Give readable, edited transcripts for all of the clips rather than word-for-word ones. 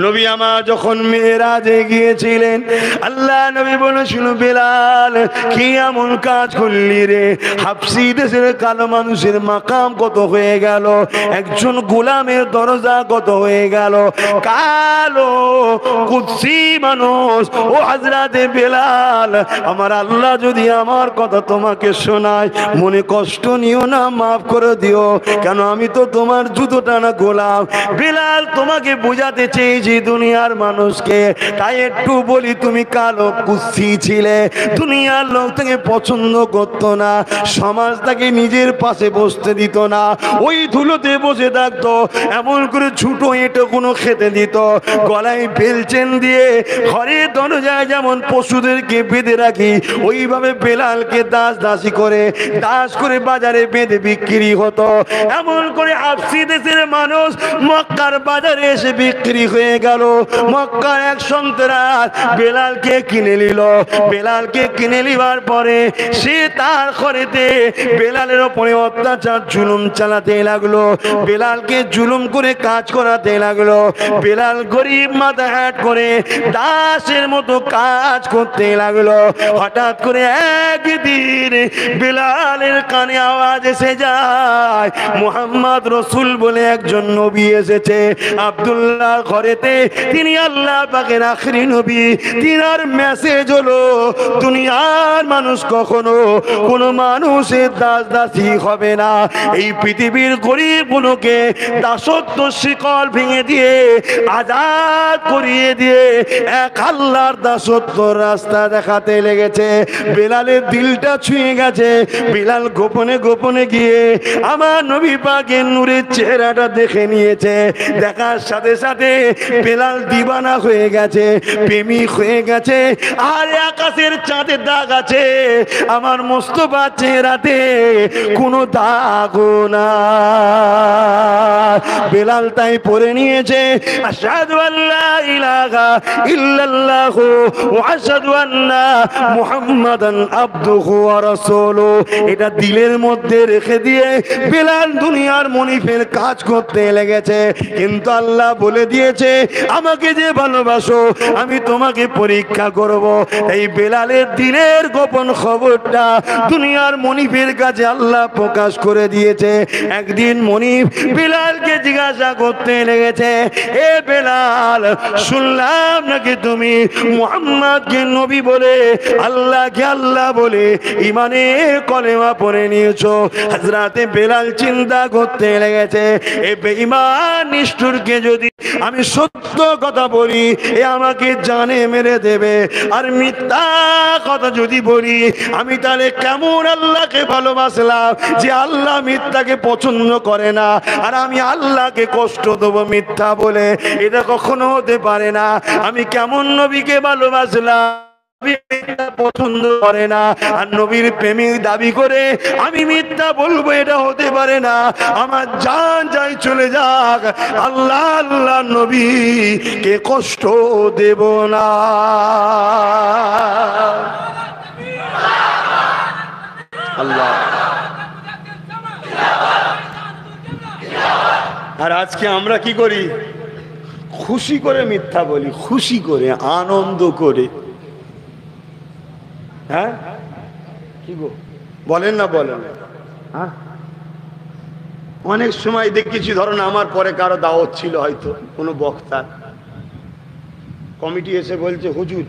নবী আমার যখন মেরাজে গিয়েছিলেন, আল্লাহ নবী বলেছিল, বেলাল কি এমন কাজ করলি রে? হাবশি দেশের কালো মানুষের মাকাম কত হয়ে গেল, একজন গোলামের দরজা কত হয়ে গেল, কালো কুদসি মানুষ। ও হযরতে বেলাল, আমার আল্লাহ যদি আমার কথা তোমাকে শোনায়, মনে কষ্ট নিও না, মাফ করে দিও, কেন আমি তো তোমার জুতো টানা গোলাম। বেলাল, তোমাকে বোঝাতে চেয়েছি দুনিয়ার মানুষকে, তাই একটু বলি, তুমি কালো কুদসি ছিলে, দুনিয়ার লোক তাকে পছন্দ করতো না, সমাজ তাকে নিজের পাশে বসতে দিত না, ওই ধুলোতে বসে থাকতো, এমন করে ছোট এঁটো কোনো খেতে দিত, গলায় বেলচেন দিয়ে ঘরে দরজায় যেমন পশুদেরকে বেঁধে রাখি, ওইভাবে বেলালকে দাসী করে বাজারে বেঁধে বিক্রি হতো। এমন করে হাবশি দেশের মানুষ মক্কার বাজারে এসে বিক্রি হয়ে গেল। মক্কার এক সন্ত্রাস বেলালকে কিনে নিল। বেলালকে কিনে নিবার পরে সে তার ঘরেতে বেলালের ওপরে অত্যাচার জুলুম চালাতে লাগলো, বেলালকে জুলুম করে কাজ করাতে লাগলো। বেলাল গরিব মাথা হ্যাট করে দাসের মতো কাজ করতে লাগলো। হঠাৎ করে একদিন বেলালের কানে আওয়াজ এসে যায়, মুহাম্মদ রসুল বলে একজন নবী এসেছে আব্দুল্লাহ ঘরেতে, তিনি আল্লাহ পাকের আখরি নবী। তিনার মেসেজ হলো, দুনিয়ার মানুষ কখনো কোনো মানুষের দাসী হবে না। এই পৃথিবীর গরিবগুলোকে দাসত্ব শিকল ভেঙে দিয়ে আজাদ করিয়ে দিয়ে এক আল্লাহর দাসত্ব রাস্তা দেখাতে লেগেছে। বেলালের দিলটা ছুঁয়ে গেছে। বেলাল গোপনে গোপনে গিয়ে আমার নবী পাকের নূরের চেহারাটা দেখে নিয়েছে। দেখার সাথে সাথে বেলাল দিবানা হয়ে গেছে, প্রেমিক হয়ে গেছে। আর আকাশের চাঁদের দাগ আছে, আমার মোস্তফার চেহারাতে কোনো দাগও না। বেলাল তাই পড়ে নিয়েছে, আশহাদু আল্লা ইলাহা ইল্লাল্লাহু ওয়া আশহাদু আন্না মুহাম্মাদান আবদুহু ওয়া রাসূলুহু। এটা দিলের মধ্যে রেখে দিয়ে বেলাল দুনিয়ার মনিফের কাজ করতে লেগেছে। কিন্তু আল্লাহ বলে দিয়েছে, আমাকে যে ভালোবাসো আমি তোমাকে পরীক্ষা করব। এই বেলালের দিলের গোপন খবরটা দুনিয়ার মনিফের কাছে আল্লাহ প্রকাশ করে দিয়েছে। একদিন মনিফ বেলালকে জিজ্ঞাসা করতে লেগেছে, এ বেলাল, শুনলাম নাকি তুমি মুহাম্মদকে নবী বলে, আল্লাহকে আল্লাহ বলে ঈমানের কলেমা পড়ে নিয়েছো। হযরতে বেলাল চিন্তা করতে লেগেছে, এ বেঈমান নিষ্ঠুরকে যদি আমি সত্য কথা বলি, এ আমাকে জানে মেরে দেবে, আর মিথ্যা কথা যদি বলি, আমি তাহলে কেমন আল্লাহকে ভালোবাসলাম যে আল্লাহ মিথ্যাকে পছন্দ করে না, আর আমি আল্লাহকে কষ্ট দেবো মিথ্যা বলে? এটা কখনো হতে পারে না। আমি কেমন নবীকে ভালোবাসলাম পছন্দ করে না, আর নবীর প্রেমিক দাবি করে আমি মিথ্যা বলবো? এটা হতে পারে না। আমার জান যাই চলে যাক, আল্লাহ আল্লাহ নবীকে কষ্ট দেব না। আল্লাহ। আর আজকে আমরা কি করি? খুশি করে মিথ্যা বলি, খুশি করে, আনন্দ করে। হ্যাঁ, কি গো বলেন না, বলেন। হ্যাঁ, অনেক সময় দেখেছি, ধরুন আমার পরে কারো দাওয়াত ছিল, হয়তো কোনো বক্তা, কমিটি এসে বলছে, হুজুর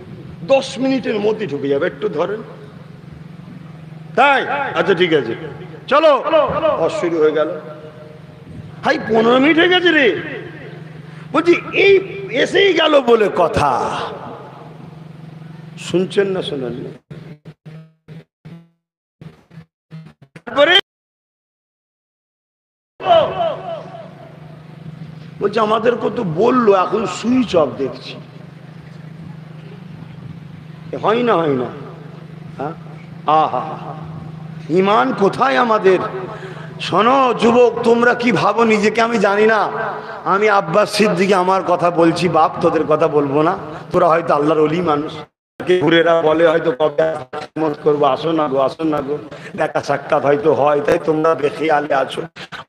10 মিনিটের মধ্যে ঢুকে যাবে, একটু ধরেন। তাই? আচ্ছা ঠিক আছে, চলো। শুরু হয়ে গেল, হাই 15 মিনিট হয়ে গেছে রে। বলছি এই এসেই গেল বলে কথা। শুনছেন না শোনেন? বলছে আমাদের কত বললো, এখন সুইচ অফ দেখছি। হয় না, হয় না? হ্যাঁ, আহা, ঈমান কোথায় আমাদের? শোনো যুবক, তোমরা কি ভাবো নিজেকে আমি জানি না। আমি আব্বাস সিদ্দিকী আমার কথা বলছি, বাপ তোদের কথা বলবো না। তোরা হয়তো আল্লাহর ওলি মানুষ। ঘুরেরা বলে হয়তো কবে করবো, আসো না গো, আসো না গো, দেখা সাক্ষাৎ হয়তো হয়, তাই তোমরা বেখিয়ালে আছো।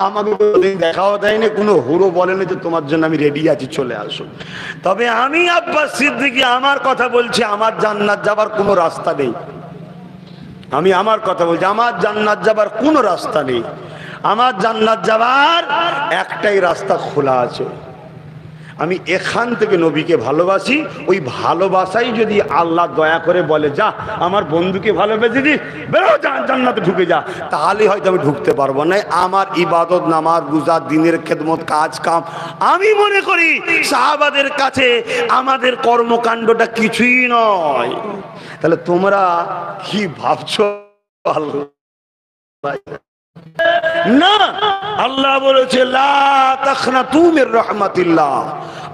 আমাকে কোনোদিন দেখাও দেয়নি, কোনো হুড়ো বলেনি যে তোমার জন্য আমি রেডি আছি, চলে আসো। তবে আমি আব্বাস সিদ্দিকী আমার কথা বলছি, আমার জান্নাত যাবার কোনো রাস্তা নেই। আমি আমার কথা বলছি, আমার জান্নাত যাবার কোনো রাস্তা নেই। আমার জান্নাত যাবার একটাই রাস্তা খোলা আছে। আমি এখান থেকে নবীকে ভালোবাসি, ওই ভালোবাসাই যদি আল্লাহ দয়া করে বলে যা আমার বন্ধুকে ভালোবেসে দি, বেরো জান্নাতে ঢুকে যা, তাহলে হয়তো আমি ঢুকতে পারবো না। আমার ইবাদত, নামাজ, রোজা, দিনের খেদমত, কাজ কাম, আমি মনে করি সাহাবাদের কাছে আমাদের কর্মকাণ্ডটা কিছুই নয়। তাহলে তোমরা কি ভাবছো? আল্লাহ না, আল্লাহ বলেছে লা তাখনাতু মির রাহমাতিল্লাহ,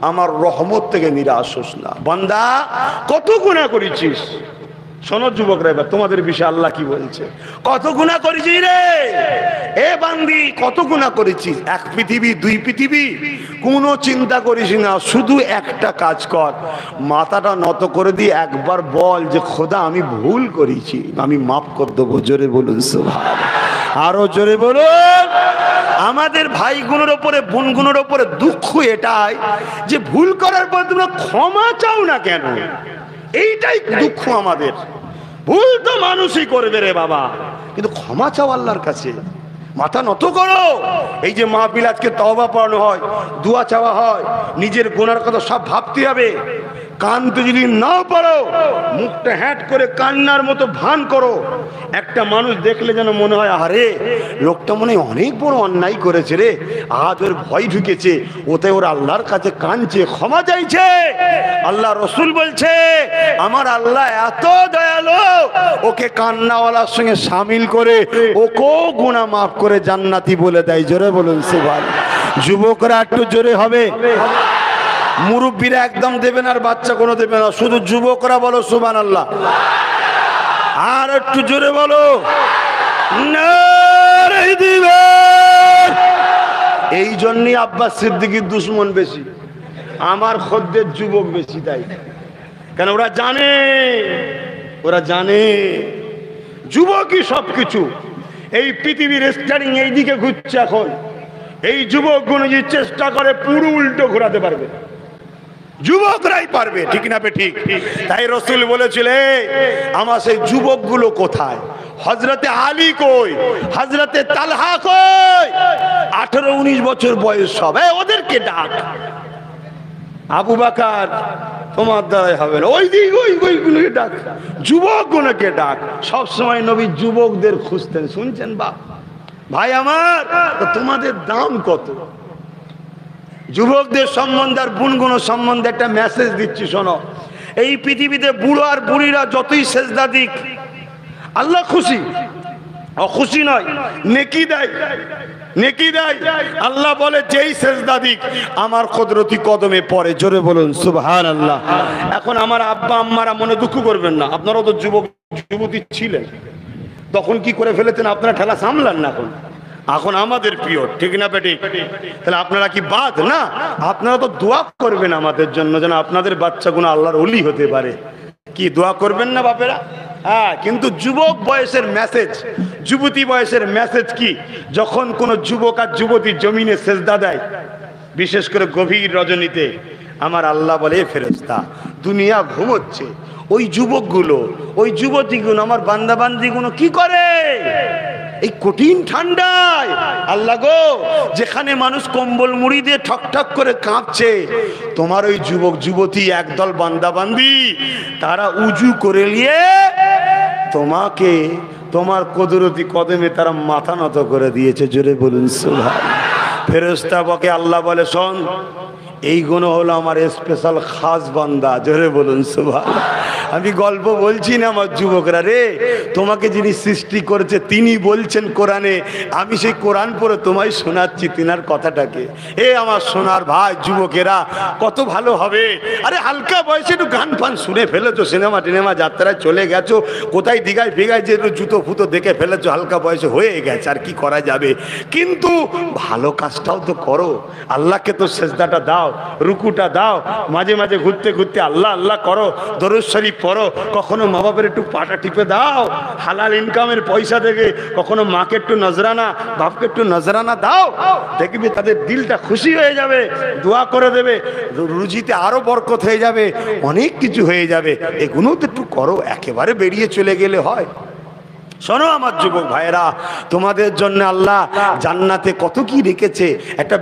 আমার রহমত থেকে নিরাশ হোস না। বান্দা কত গুনাহ করেছিস, শোনো যুবকরা, এবার তোমাদের বিষয়ে আল্লাহ কি বলছে। কত গুনাহ করেছিস রে এ বান্দি, কত গুনাহ করেছিস। এক পৃথিবী, দুই পৃথিবী কোনো চিন্তা করিস না, শুধু একটা কাজ কর, মাথাটা নত করে দিয়ে একবার বল যে খোদা আমি ভুল করেছি, আমি মাফ করে দেবো। জোরে বলুন সুবহানাল্লাহ, আরো জোরে বলুন। আমাদের ভাইগুলোর ওপরে, বোনগুলোর ওপরে দুঃখ এটাই যে ভুল করার পর তোমরা ক্ষমা চাও না কেন, এইটাই দুঃখ আমাদের। ভুল তো মানুষই করবে রে বাবা, কিন্তু ক্ষমা চাও আল্লাহর কাছে, মাথা নত করো। এই যে মাহফিল আজকে তওবা পড়ানো হয়, দোয়া চাওয়া হয়, নিজের গুনার কথা সব ভাবতে হবে। কানতে যদি নাও পারো, মুখটা হ্যাট করে কান্নার মতো ভান করো। একটা মানুষ দেখলে যেন মনে হয় আরে লোকটা মনে হয় অনেক বড় অন্যায় করেছে রে, আজ ওর ভয় ঢুকেছে, ওতে ওর আল্লাহর কাছে কাঁদছে, ক্ষমা চাইছে। আল্লাহ রসুল বলছে আমার আল্লাহ এত দয়ালু, ওকে কান্নাওয়ালার সঙ্গে সামিল করে ওকেও গুনাহ মাফ করে জান্নাতি বলে দেয়। জোরে বলুন সুবহানাল্লাহ। যুবকরা একটু জোরে হবে, মুরব্বীরা একদম দেবেন আর বাচ্চা কোনো দেবে না, শুধু যুবকরা বলো সুবহানাল্লাহ। আর একটু জোরে বলো নারে দিবেন। এই জন্যই আব্বাস সিদ্দিকীর দুশ্মন বেশি, আমার খদ্দের যুবক বেশি। তাই কেন? ওরা জানে, ওরা জানে যুবকই সবকিছু। এই পৃথিবীর স্টারিং এইদিকে ঘুরছে এখন, এই যুবকগুলো যে চেষ্টা করে পুরো উল্টো ঘোরাতে পারবে, যুবকরাই পারবে, ঠিক না বে ঠিক? তাই রসুল বলেছিলেন আমার সেই যুবকগুলো কোথায়? হযরতে আলী কই, হযরতে তালহা কই, 18-19 বছর বয়স সব, ওদেরকে ডাক। আবু বকর তোমার দ্বারাই হবে না, ওই দিক ওইগুলোকে ডাক, যুবকগুলোকে ডাক। সবসময় নবী যুবকদের খুঁজতেন, শুনছেন বাপ ভাই আমার? তোমাদের দাম কত? যুবকদের সম্বন্ধে আর বুনগুনো সম্বন্ধে একটা মেসেজ দিচ্ছি, শোনো। এই পৃথিবীতে বুড়ো আর বুড়িরা যতই সেজদা দিক, আল্লাহ খুশি, অখুশি নয়, নেকি দেয়, নেকি দেয়। আল্লাহ বলে যেই সেজদা দিক আমার কুদরতি কদমে পড়ে। জোরে বলুন সুবহানাল্লাহ। এখন আমার আব্বা আম্মারা মনে দুঃখ করবেন না, আপনারাও তো যুবক যুবতী ছিলেন, তখন কি করে ফেলেছেন আপনারা, ঠেলা সামলান না। এখন আমাদের পিরিয়ড, ঠিক না বেটি? তাহলে আপনারা কি বাদ না? আপনারা তো দোয়া করবেন আমাদের জন্য, যেন আপনাদের বাচ্চাগুলো আল্লাহর ওলি হতে পারে। কি দোয়া করবেন না বাপেরা? হ্যাঁ, কিন্তু যুবক বয়সের মেসেজ, যুবতী বয়সের মেসেজ কি? যখন কোন যুবক আর যুবতী জমিনে সেজদা দেয়, বিশেষ করে গভীর রজনীতে, আমার আল্লাহ বলে ফেরেশতা দুনিয়া ঘুমোচ্ছে, ওই যুবকগুলো, ওই যুবতীগুলো, আমার বান্দা বান্দিগুলো কি করে এই কঠিন ঠান্ডায়? আল্লাহ গো, যেখানে মানুষ কম্বল মুড়ি দিয়ে ঠক ঠক করে কাঁপছে, তোমার ওই যুবক যুবতী একদল বান্দা বান্দি তারা উজু করে নিয়ে তোমাকে, তোমার কুদরতি কদমে তারা মাথা নত করে দিয়েছে। জোরে বলুন সুবহানাল্লাহ। ফেরেশতা বকে, আল্লাহ বলে শোন, এই গুণ হলো আমার স্পেশাল খাস বান্দা। জোরে বলুন সুবহানাল্লাহ। আমি গল্প বলছি না আমার যুবকরা রে, তোমাকে যিনি সৃষ্টি করেছে তিনি বলছেন কোরআনে, আমি সেই কোরআন পড়ে তোমায় শোনাচ্ছি তিনার কথাটাকে। এ আমার সোনার ভাই যুবকেরা, কত ভালো হবে। আরে হালকা বয়সে একটু গান ফান শুনে ফেলেছো, সিনেমা টিনেমা যাত্রায় চলে গেছো, কোথায় দিঘায় ফিগায় যে জুতো ফুতো দেখে ফেলেছো, হালকা বয়সে হয়ে গেছে, আর কি করা যাবে। কিন্তু ভালো কাজটাও তো করো, আল্লাহকে তো সেজদাটা দাও, রুকুটা দাও, মাঝে মাঝে ঘুরতে ঘুরতে আল্লাহ আল্লাহ করো, দরুদ শরীফ পড়ো, কখনো মা বাবার একটু পাটা টিপে দাও, হালাল ইনকামের পয়সা থেকে কখনো মাকে একটু নজরানা, বাপকে একটু নজরানা দাও, দেখবি তাদের দিলটা খুশি হয়ে যাবে, দোয়া করে দেবে, রুজিতে আরো বরকত হয়ে যাবে, অনেক কিছু হয়ে যাবে। এগুলো তো একটু করো, একেবারে বেরিয়ে চলে গেলে হয়। শোনো আমার যুবক ভাইরা, তোমাদের জন্য আল্লাহ জান্নাতে কত কি রেখেছে। একটা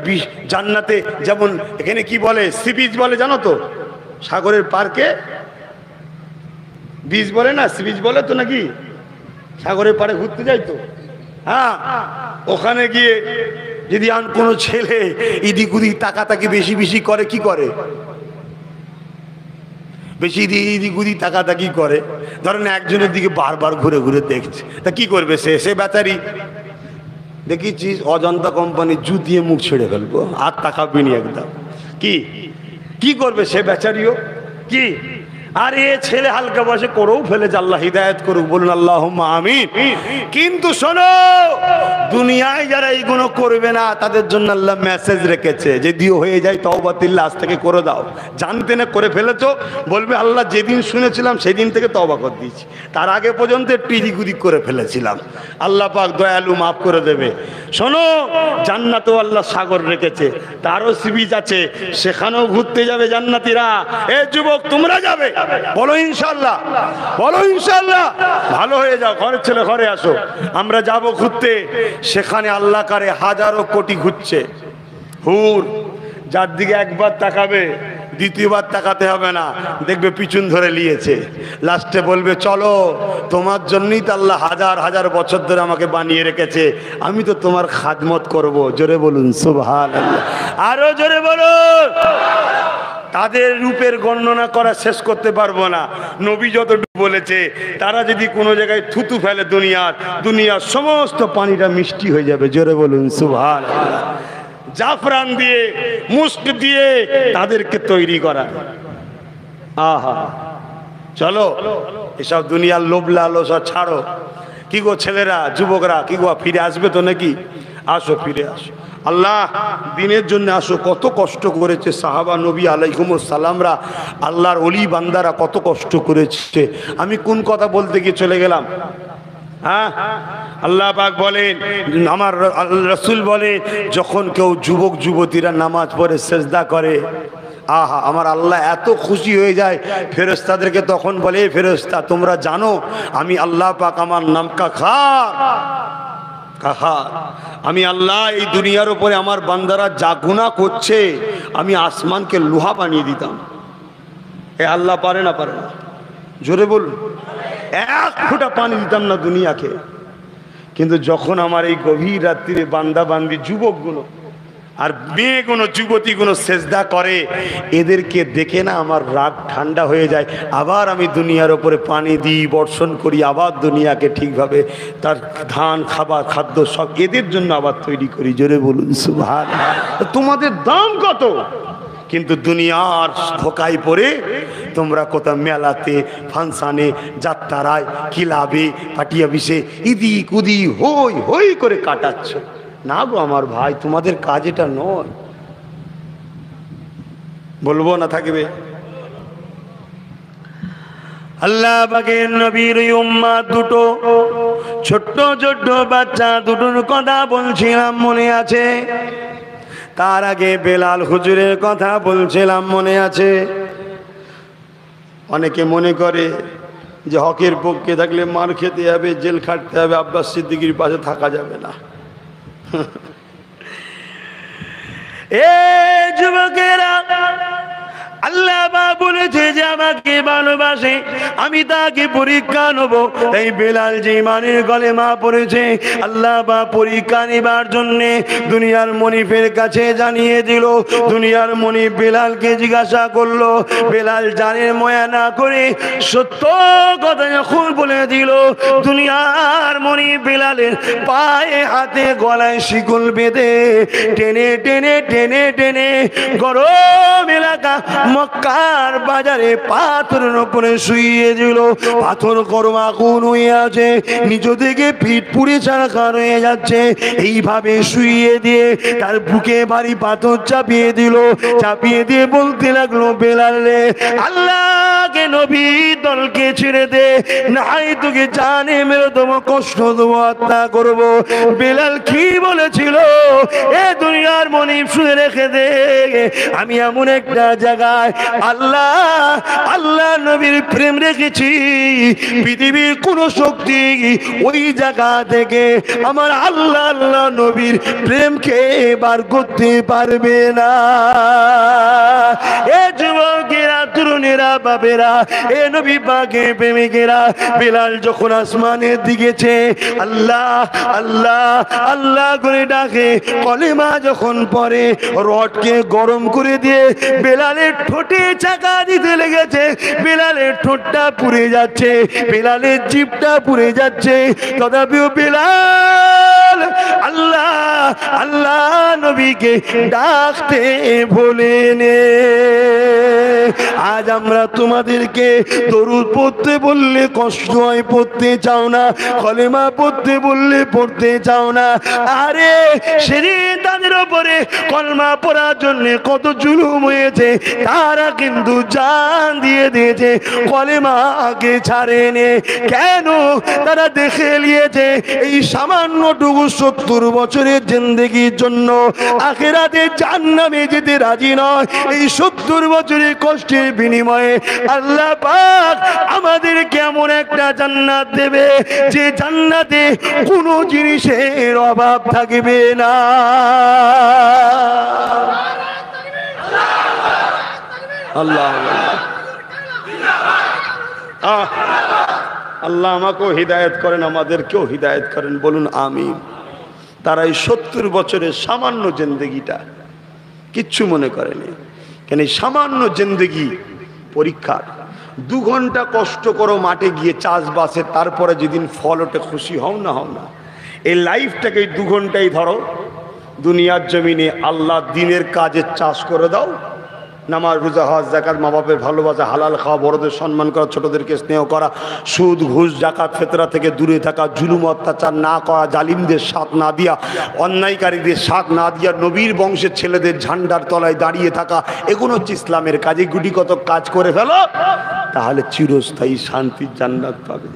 জান্নাতে যেমন এখানে কি বলে, সি বিচ বলে জানো তো, সাগরের পার্কে বিচ বলে না, সি বিচ বলে তো নাকি, সাগরের পাড়ে ঘুরতে যাই তো, হ্যাঁ, ওখানে গিয়ে যদি কোনো ছেলে ইদিক উদিক তাকাতাকি বেশি বেশি করে, কি করে, বেশি ইদিক উদিক তাকাতাকি করে, ধরেন একজনের দিকে বারবার ঘুরে ঘুরে দেখছে, তা কি করবে সে বেচারি, দেখিছিস অজন্তা কোম্পানি জু দিয়ে মুখ ছেড়ে ফেলবো, আর তাকাবি নি একদম, কি করবে সে বেচারিও, কি আর এ ছেলে হালকা বয়সে করেও ফেলেছে, আল্লাহ হিদায়াত করুক, বলুন আল্লাহুম্মা আমিন। কিন্তু শোনো, দুনিয়ায় যারা এইগুলো করবে না তাদের জন্য আল্লাহ মেসেজ রেখেছে, যদিও হয়ে যায় তওবাতিল্লাহ, আজ থেকে করে দাও, জানতে না করে ফেলেছো, বলবে আল্লাহ যেদিন শুনেছিলাম সেদিন থেকে তওবা করে দিয়েছি, তার আগে পর্যন্ত টিদিগুদি করে ফেলেছিলাম, আল্লাহ পাক দয়ালু মাফ করে দেবে। শোনো, জান্নাতেও আল্লাহ সাগর রেখেছে, তারও সি বিচ আছে, সেখানেও ঘুরতে যাবে জান্নাতীরা। এ যুবক, তোমরা যাবে? বলো ইনশাআল্লাহ, বলো ইনশাআল্লাহ। ভালো হয়ে যাও, ঘরের ছেলে ঘরে আসো, আমরা যাব ঘুরতে। সেখানে আল্লাহ কারে হাজারো কোটি ঘুরছে হুর, যার দিকে একবার তাকাবে দ্বিতীয়বার তাকাতে হবে না, দেখবে পিছন ধরে নিয়েছে, লাস্টে বলবে চলো, তোমার জন্যই তো আল্লাহ হাজার হাজার বছর ধরে আমাকে বানিয়ে রেখেছে, আমি তো তোমার খাদমত করব। জোরে বলুন সুবহানাল্লাহ, আরো জোরে বলুন। তাদের রূপের বর্ণনা করা শেষ করতে পারবো না, নবী যতটুকু বলেছে, তারা যদি কোনো জায়গায় থুতু ফেলে দুনিয়ার সমস্ত পানিটা মিষ্টি হয়ে যাবে। জোরে বলুন সুবহানাল্লাহ। জাফরান দিয়ে, মুস্ক দিয়ে তাদেরকে তৈরি করা। আহা, চলো এসব দুনিয়ার লোভ লালসা ছাড়ো। কি গো ছেলেরা, যুবকরা, কি গো ফিরে আসবে তো নাকি? আসো, ফিরে আসো, আল্লাহ দিনের জন্য আসো। কত কষ্ট করেছে সাহাবা নবী আলাইহিমুস সালামরা, আল্লাহর ওলি বান্দারা কত কষ্ট করেছে। আমি কোন কথা বলতে গিয়ে চলে গেলাম? হ্যাঁ, আল্লাহ পাক বলেন, আমার রাসূল বলে, যখন কেউ যুবক যুবতীরা নামাজ পড়ে সেজদা করে, আহা, আমার আল্লাহ এত খুশি হয়ে যায়, ফেরেশতাদেরকে তখন বলে, ফেরেশতা তোমরা জানো আমি আল্লাহ পাক আমার নাম কাহার, আমি আল্লাহ এই দুনিয়ার উপরে আমার বান্দারা যা গুনাহ করছে, আমি আসমানকে লোহা বানিয়ে দিতাম। এ আল্লাহ পারে না? পারে না? জোরে বলুন। এক ফোঁটা পানি দিতাম না দুনিয়াকে। কিন্তু যখন আমার এই গভীর রাত্রিরে বান্দা বান্দি যুবকগুলো আর মেয়েগুলো যুবতীগুলো সেজদা করে, এদেরকে দেখে না আমার রাগ ঠান্ডা হয়ে যায়। আবার আমি দুনিয়ার ওপরে পানি দিই, বর্ষণ করি, আবার দুনিয়াকে ঠিকভাবে তার ধান, খাবার, খাদ্য সব এদের জন্য আবার তৈরি করি। জোরে বলুন সুবহানাল্লাহ। তোমাদের দাম কত? কিন্তু দুনিয়ার ধোকায় পড়ে তোমরা কোথাও মেলাতে, ফাংশানে, যাত্রায়, ক্লাবে, পার্টি অফিসে ইদিক উদি হই হই করে কাটাচ্ছ। না গো আমার ভাই, তোমাদের কাজ এটা নয়। বলবো না থাকবে? আল্লাহ পাকের নবীর উম্মত দুটো, ছোট্ট ছোট্ট বাচ্চা দুটোর কথা বলছিলাম, মনে আছে? তার আগে বেলাল হুজুরের কথা বলছিলাম, মনে আছে? অনেকে মনে করে যে হকের পক্ষে থাকলে মার খেতে হবে, জেল খাটতে হবে, আব্বাস সিদ্দিকীর পাশে থাকা যাবে না। এ যুবকেরা, আল্লাহ বলেছে যে আমাকে ভালোবাসে, আমি তাকে পরীক্ষা নেব। তাই বেলাল যে ইমানের কলেমা পড়েছে, আল্লাহ পরীক্ষা নেবার জন্যে দুনিয়ার মনিফের কাছে জানিয়ে দিল। দুনিয়ার মনিফ বেলালকে জিজ্ঞাসা করলো, বেলাল জানের ময়া না করে সত্য কথা যখন বলে দিল, দুনিয়ার মনিফ বেলালের পায়ে হাতে গলায় শিকল বেঁধে টেনে টেনে টেনে টেনে গরম এলাকা মক্কার বাজারে পাথরের উপরে শুইয়ে দিল। পাথর গরম আগুন হয়ে আছে, নিজ থেকে পিঠ পুড়ে ছাড়খার হয়ে যাচ্ছে। এইভাবে শুইয়ে দিয়ে তার বুকে ভারী পাথর চাপিয়ে দিল। চাপিয়ে দিয়ে বলতে লাগলো, বেলাল রে, আল্লাহ আগে নবী দলকে ছেড়ে দে, নাই তোকে জানে মেরে দেবো, কষ্ট দেবো, হত্যা করবো। বেলাল কি বলেছিল? এ দুনিয়ার মনিব শুনে রেখে দে, আমি এমন একটা জায়গায় আল্লাহ নবীর প্রেম রেখেছি, পৃথিবীর কোন শক্তি ওই জায়গা থেকে আমার আল্লাহ নবীর প্রেমকে বার করতে পারবে না। এ যুবকেরা, তরুণেরা, বাবেরা, এ নবী পাকের প্রেমিকেরা, বেলাল যখন আসমানের দিকে চেয়ে আল্লাহ আল্লাহ আল্লাহ করে ডাকে, কলেমা যখন পড়ে, রডকে গরম করে দিয়ে বেলালের ঠোঁটে চাকা দিতে লেগেছে। বেলালের ঠোঁটটা পুড়ে যাচ্ছে, বেলালের জিভটা পুড়ে যাচ্ছে, তথাপিও বেলাল আল্লাহ আল্লাহ নবীকে ডাকতে ভোলেনে। আজ আমরা তোমাদেরকে দরুদ পড়তে বললে কষ্ট হয়, পড়তে চাও না, কলেমা পড়তে বললে পড়তে চাও না। আরে সেদিন তাদের উপরে কলমা পড়ার জন্য কত জুলুম হয়েছে, তারা কিন্তু জান দিয়ে দিয়েছে, কলেমা আগে ছাড়েনি। কেন? তারা দেখে নিয়েছে এই সামান্যটুকু 70 বছরের জিন্দেগির জন্য আখিরাতে জান্নাতে যেতে রাজি নয়। এই 70 বছরের কষ্টের বিনিময়ে আল্লাহ পাক আমাদের কেমন একটা জান্নাত দেবে, যে জান্নাতে কোনো জিনিসের অভাব থাকবে না। আল্লাহ আল্লাহ আমাকেও হিদায়াত করেন, আমাদেরকেও হিদায়াত করেন, বলুন আমিন। তারা এই 70 বছরের সামান্য জিন্দেগিটা কিচ্ছু মনে করেনি। কেন? এই সামান্য জিন্দেগি পরীক্ষার। 2 ঘন্টা কষ্ট করো মাঠে গিয়ে চাষবাসে, তারপরে যেদিন ফল ওঠে খুশি হও না হও না। এই লাইফটাকে 2 ঘন্টাই ধরো, দুনিয়ার জমিনে আল্লাহ দিনের কাজে চাষ করে দাও, নামাজ, রোজা, হজ, যাকাত, মা বাপের ভালোবাসা, হালাল খাওয়া, বড়দের সম্মান করা, ছোটদেরকে স্নেহ করা, সুদ, ঘুষ, জাকাত, ফিতরা থেকে দূরে থাকা, জুলুম অত্যাচার না করা, জালিমদের সাথ না দিয়া, অন্যায়কারীদের সাথ না দিয়া, নবীর বংশের ছেলেদের ঝান্ডার তলায় দাঁড়িয়ে থাকা, এগুলো হচ্ছে ইসলামের কাজে। গুটি কত কাজ করে ফেলো, তাহলে চিরস্থায়ী শান্তির জান্নাত পাবে।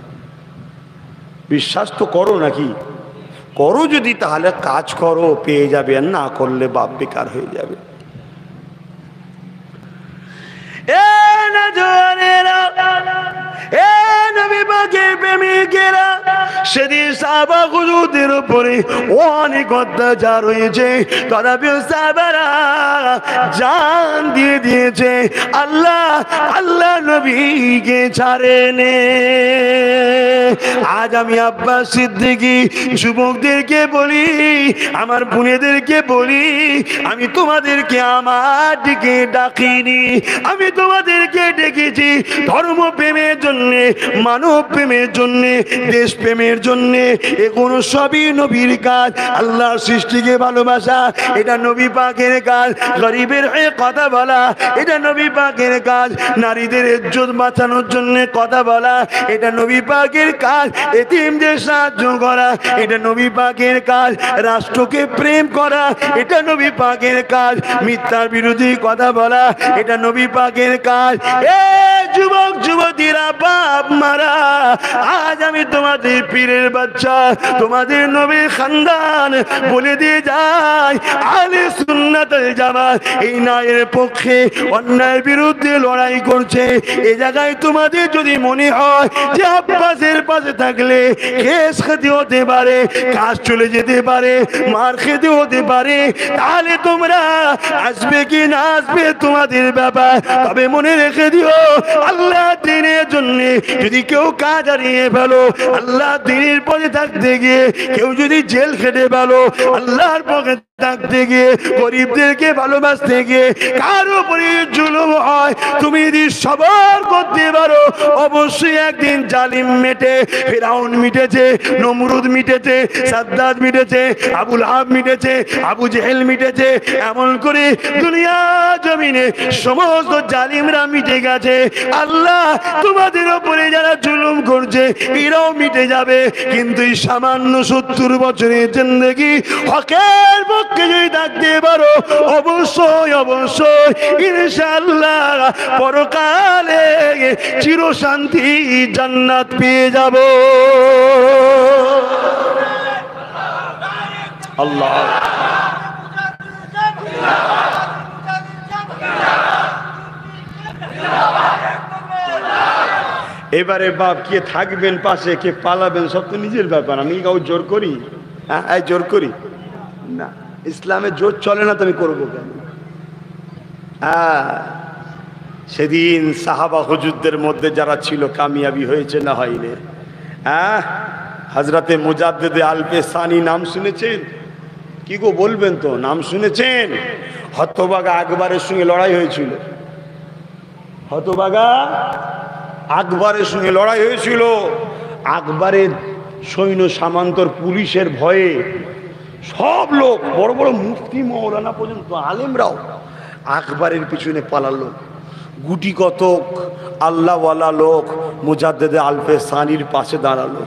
বিশ্বাস তো করো নাকি? করো যদি, তাহলে কাজ করো, পেয়ে যাবে, আর না করলে বাপ বেকার হয়ে যাবে। সেদিন সাহাবা হুজুরদের উপরে অনেক অত্যাচার হয়েছে, তথাপিও সাহাবারা জান দিয়ে দিয়েছে, আল্লাহ নবীকে ছাড়েনি। আজ আমি আব্বাস সিদ্দিকী যুবকদেরকে বলি, আমার বোনেদেরকে বলি, আমি তোমাদেরকে আমার দিকে ডাকিনি, আমি তোমাদেরকে ডেকেছি ধর্মপ্রেমের জন্যে, মানব প্রেমের জন্যে, দেশ প্রেমের জন্যে। এগুলো সবই নবীর কাজ। আল্লাহর সৃষ্টিকে ভালোবাসা, এটা নবী পাকের কাজ। গরিবের হয়ে কথা বলা, এটা নবী পাকের কাজ। নারীদের ইজ্জত বাঁচানোর জন্য কথা বলা, এটা নবী পাকের কাজ। এতিমদের সাহায্য করা, এটা নবী পাকের কাজ। রাষ্ট্রকে প্রেম করা, এটা নবী পাকের কাজ। মিথ্যার বিরোধী কথা বলা, এটা নবী পাকের কাজ। এ যুবক যুবতীরা, বাপ মারা, আজ আমি তোমাদের পীরের বাচ্চা, তোমাদের নবীর খানদান বলে দিয়ে যাই, আহলে সুন্নাত ওয়াল জামাত এই ন্যায়ের পক্ষে, অন্যায়ের বিরুদ্ধে লড়াই করছে। এই জায়গায় তোমাদের যদি মনে হয় যে আব্বাসের পাশে থাকলে কেস খেতে হতে পারে, কাজ চলে যেতে পারে, মার খেতে হতে পারে, তাহলে তোমরা আসবে কি না আসবে তোমাদের ব্যাপার। তবে মনে রেখে দিও, আল্লাহ দিনের জন্য যদি কেউ কাজ হারিয়ে ফেলো, আল্লাহ দিনের পথে থাকতে গিয়ে কেউ যদি জেল খেটে ফেলো, আল্লাহর পথে থাকতে গিয়ে, গরিবদেরকে ভালোবাসতে গিয়ে কারো উপরে জুলুম হয়, তুমি যদি সবর করতে পারো, অবশ্যই একদিন জালিম মেটে, ফিরাউন মিটেছে, নমরুদ মিটেছে, সাদ্দাত মিটেছে, আবুল আহাব মিটেছে, আবু জেহেল মিটেছে। এমন করে দুনিয়া জমিনে সমস্ত জালিমরা মিটে গেছে। আল্লাহ তোমাদের উপরে যারা জুলুম করছে এরাও মিটে যাবে। কিন্তু এই সামান্য 70 বছরের জিন্দেগি হকের পক্ষে যদি থাকতে পারো, অবশ্যই অবশ্যই ইনশাআল্লাহ পরকালে চিরশান্তি জান্নাত পেয়ে যাব। আল্লাহ এবারে বাপ কে থাকবেন পাশে, কে পালাবেন, সব তো নিজের ব্যাপার। আমি কাউ জোর করি? হ্যাঁ, জোর করি না। ইসলামে জোর চলে না, তো আমি করবো কেন? সেদিন সাহাবা হুজুরদের মধ্যে যারা ছিল কামিয়াবি হয়েছে না হয়নি? হযরতে মুজাদ্দিদে আল-পেসানি নাম শুনেছেন? কি গো বলবেন তো, নাম শুনেছেন? হতভাগা আকবরের সঙ্গে লড়াই হয়েছিল। হতভাগা আকবরের সঙ্গে লড়াই হয়েছিল। আকবরের সৈন্য সামন্তর পুলিশের ভয়ে সব লোক, বড় বড় মুফতি মৌলানা পর্যন্ত আলেমরাও আকবরের পিছনে পালালো। গুটি কতক আল্লাহওয়ালা লোক মুজাদ্দিদে আল-পেসানির পাশে দাঁড়ালো।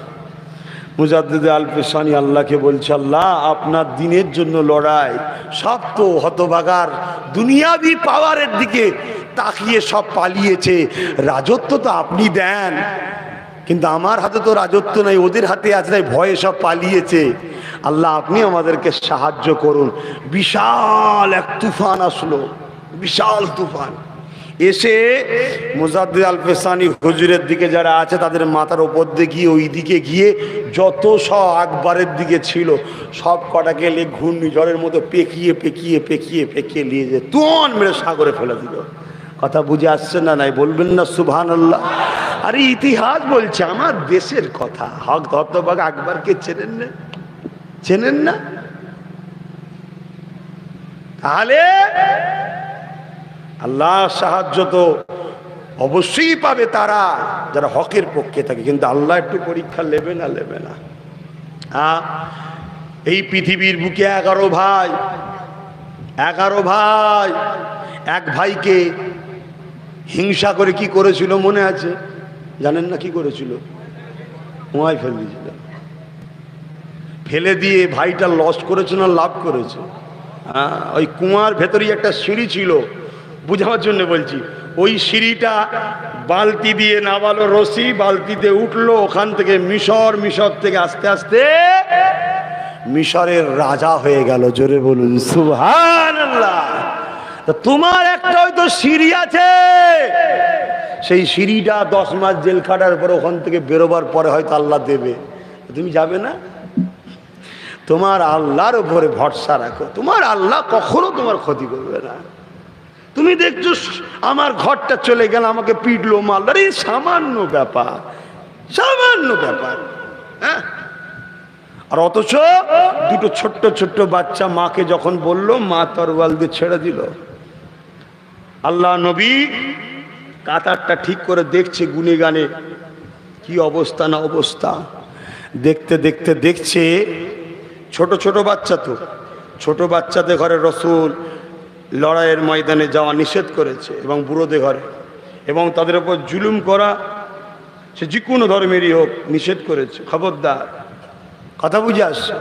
মুজাদ্দিদে আল-পেসানি আল্লাহকে বলছে, আল্লাহ আপনার দিনের জন্য লড়াই। সব তো হতভাগার দুনিয়াবি পাওয়ারের দিকে তাকিয়ে সব পালিয়েছে, রাজত্ব তো আপনি দেন, কিন্তু আমার হাতে তো রাজত্ব নাই, ওদের হাতে আছে, নাই ভয়ে সব পালিয়েছে। আল্লাহ আপনি আমাদেরকে সাহায্য করুন। বিশাল এক তুফান আসলো, বিশাল তুফান এসে মুজাদ্দিদ আল-পেসানি হুজুরের দিকে যারা আছে তাদের মাথার ওপর দিয়ে গিয়ে, ওই দিকে গিয়ে যত সব আকবরের দিকে ছিল সব কটাকে ঘূর্ণিঝড়ের মতো পেকিয়ে পেকিয়ে পেকিয়ে পেকিয়ে নিয়ে যে তুন মেরে সাগরে ফেলে দিল। কথা বুঝে আসছে না? নাই বলবেন না সুবহানাল্লাহ? আরে ইতিহাস বলছে, আমার দেশের কথা। হক হতভাগ আকবরকে চেনেন না? চেনেন না? তাহলে আল্লাহ সাহায্য তো অবশ্যই পাবে তারা যারা হকের পক্ষে থাকে, কিন্তু আল্লাহ একটু পরীক্ষা নেবে না? নেবে না? এই পৃথিবীর বুকে 11 ভাই, 11 ভাই, এক ভাইকে হিংসা করে কি করেছিল মনে আছে? জানেন না কি করেছিল? কুয়ায় ফেলে দিয়েছিল। ফেলে দিয়ে ভাইটা লস করেছে না লাভ করেছে? ওই কুয়ার ভেতরেই একটা সিঁড়ি ছিল, বুঝাবার জন্য বলছি। ওই সিঁড়িটা বালতি দিয়ে নামালো, রশি বালতিতে উঠলো, ওখান থেকে মিশর, মিশর থেকে আস্তে আস্তে মিশরের রাজা হয়ে গেল। জোরে বলুন সুবহানাল্লাহ। তোমার একটা হয়তো সিঁড়ি আছে, সেই সিঁড়িটা 10 মাস জেল খাটার পরে ওখান থেকে বেরোবার পরে হয়তো আল্লাহ দেবে, তুমি যাবে না? তোমার আল্লাহর উপরে ভরসা রাখো, তোমার আল্লাহ কখনো তোমার ক্ষতি করবে না। তুমি দেখছো আমার ঘরটা চলে গেল, আমাকে পিটলো মারলো, আরে সামান্য ব্যাপার, সামান্য ব্যাপার। হ্যাঁ, আর অথচ দুটো ছোট্ট ছোট্ট বাচ্চা মাকে যখন বললো, মা তরোয়াল দিয়ে ছেড়ে দিল। আল্লাহ নবী কাতারটা ঠিক করে দেখছে, গুনে গানে কি অবস্থা না অবস্থা। দেখতে দেখতে দেখছে ছোট ছোট বাচ্চা, তো ছোট বাচ্চাদের ঘরে রসুল লড়াইয়ের ময়দানে যাওয়া নিষেধ করেছে, এবং বুড়োদের ঘরে, এবং তাদের উপর জুলুম করা সে যে কোনো ধর্মেরই হোক নিষেধ করেছে। খবরদার। কথা বুঝে আসছে?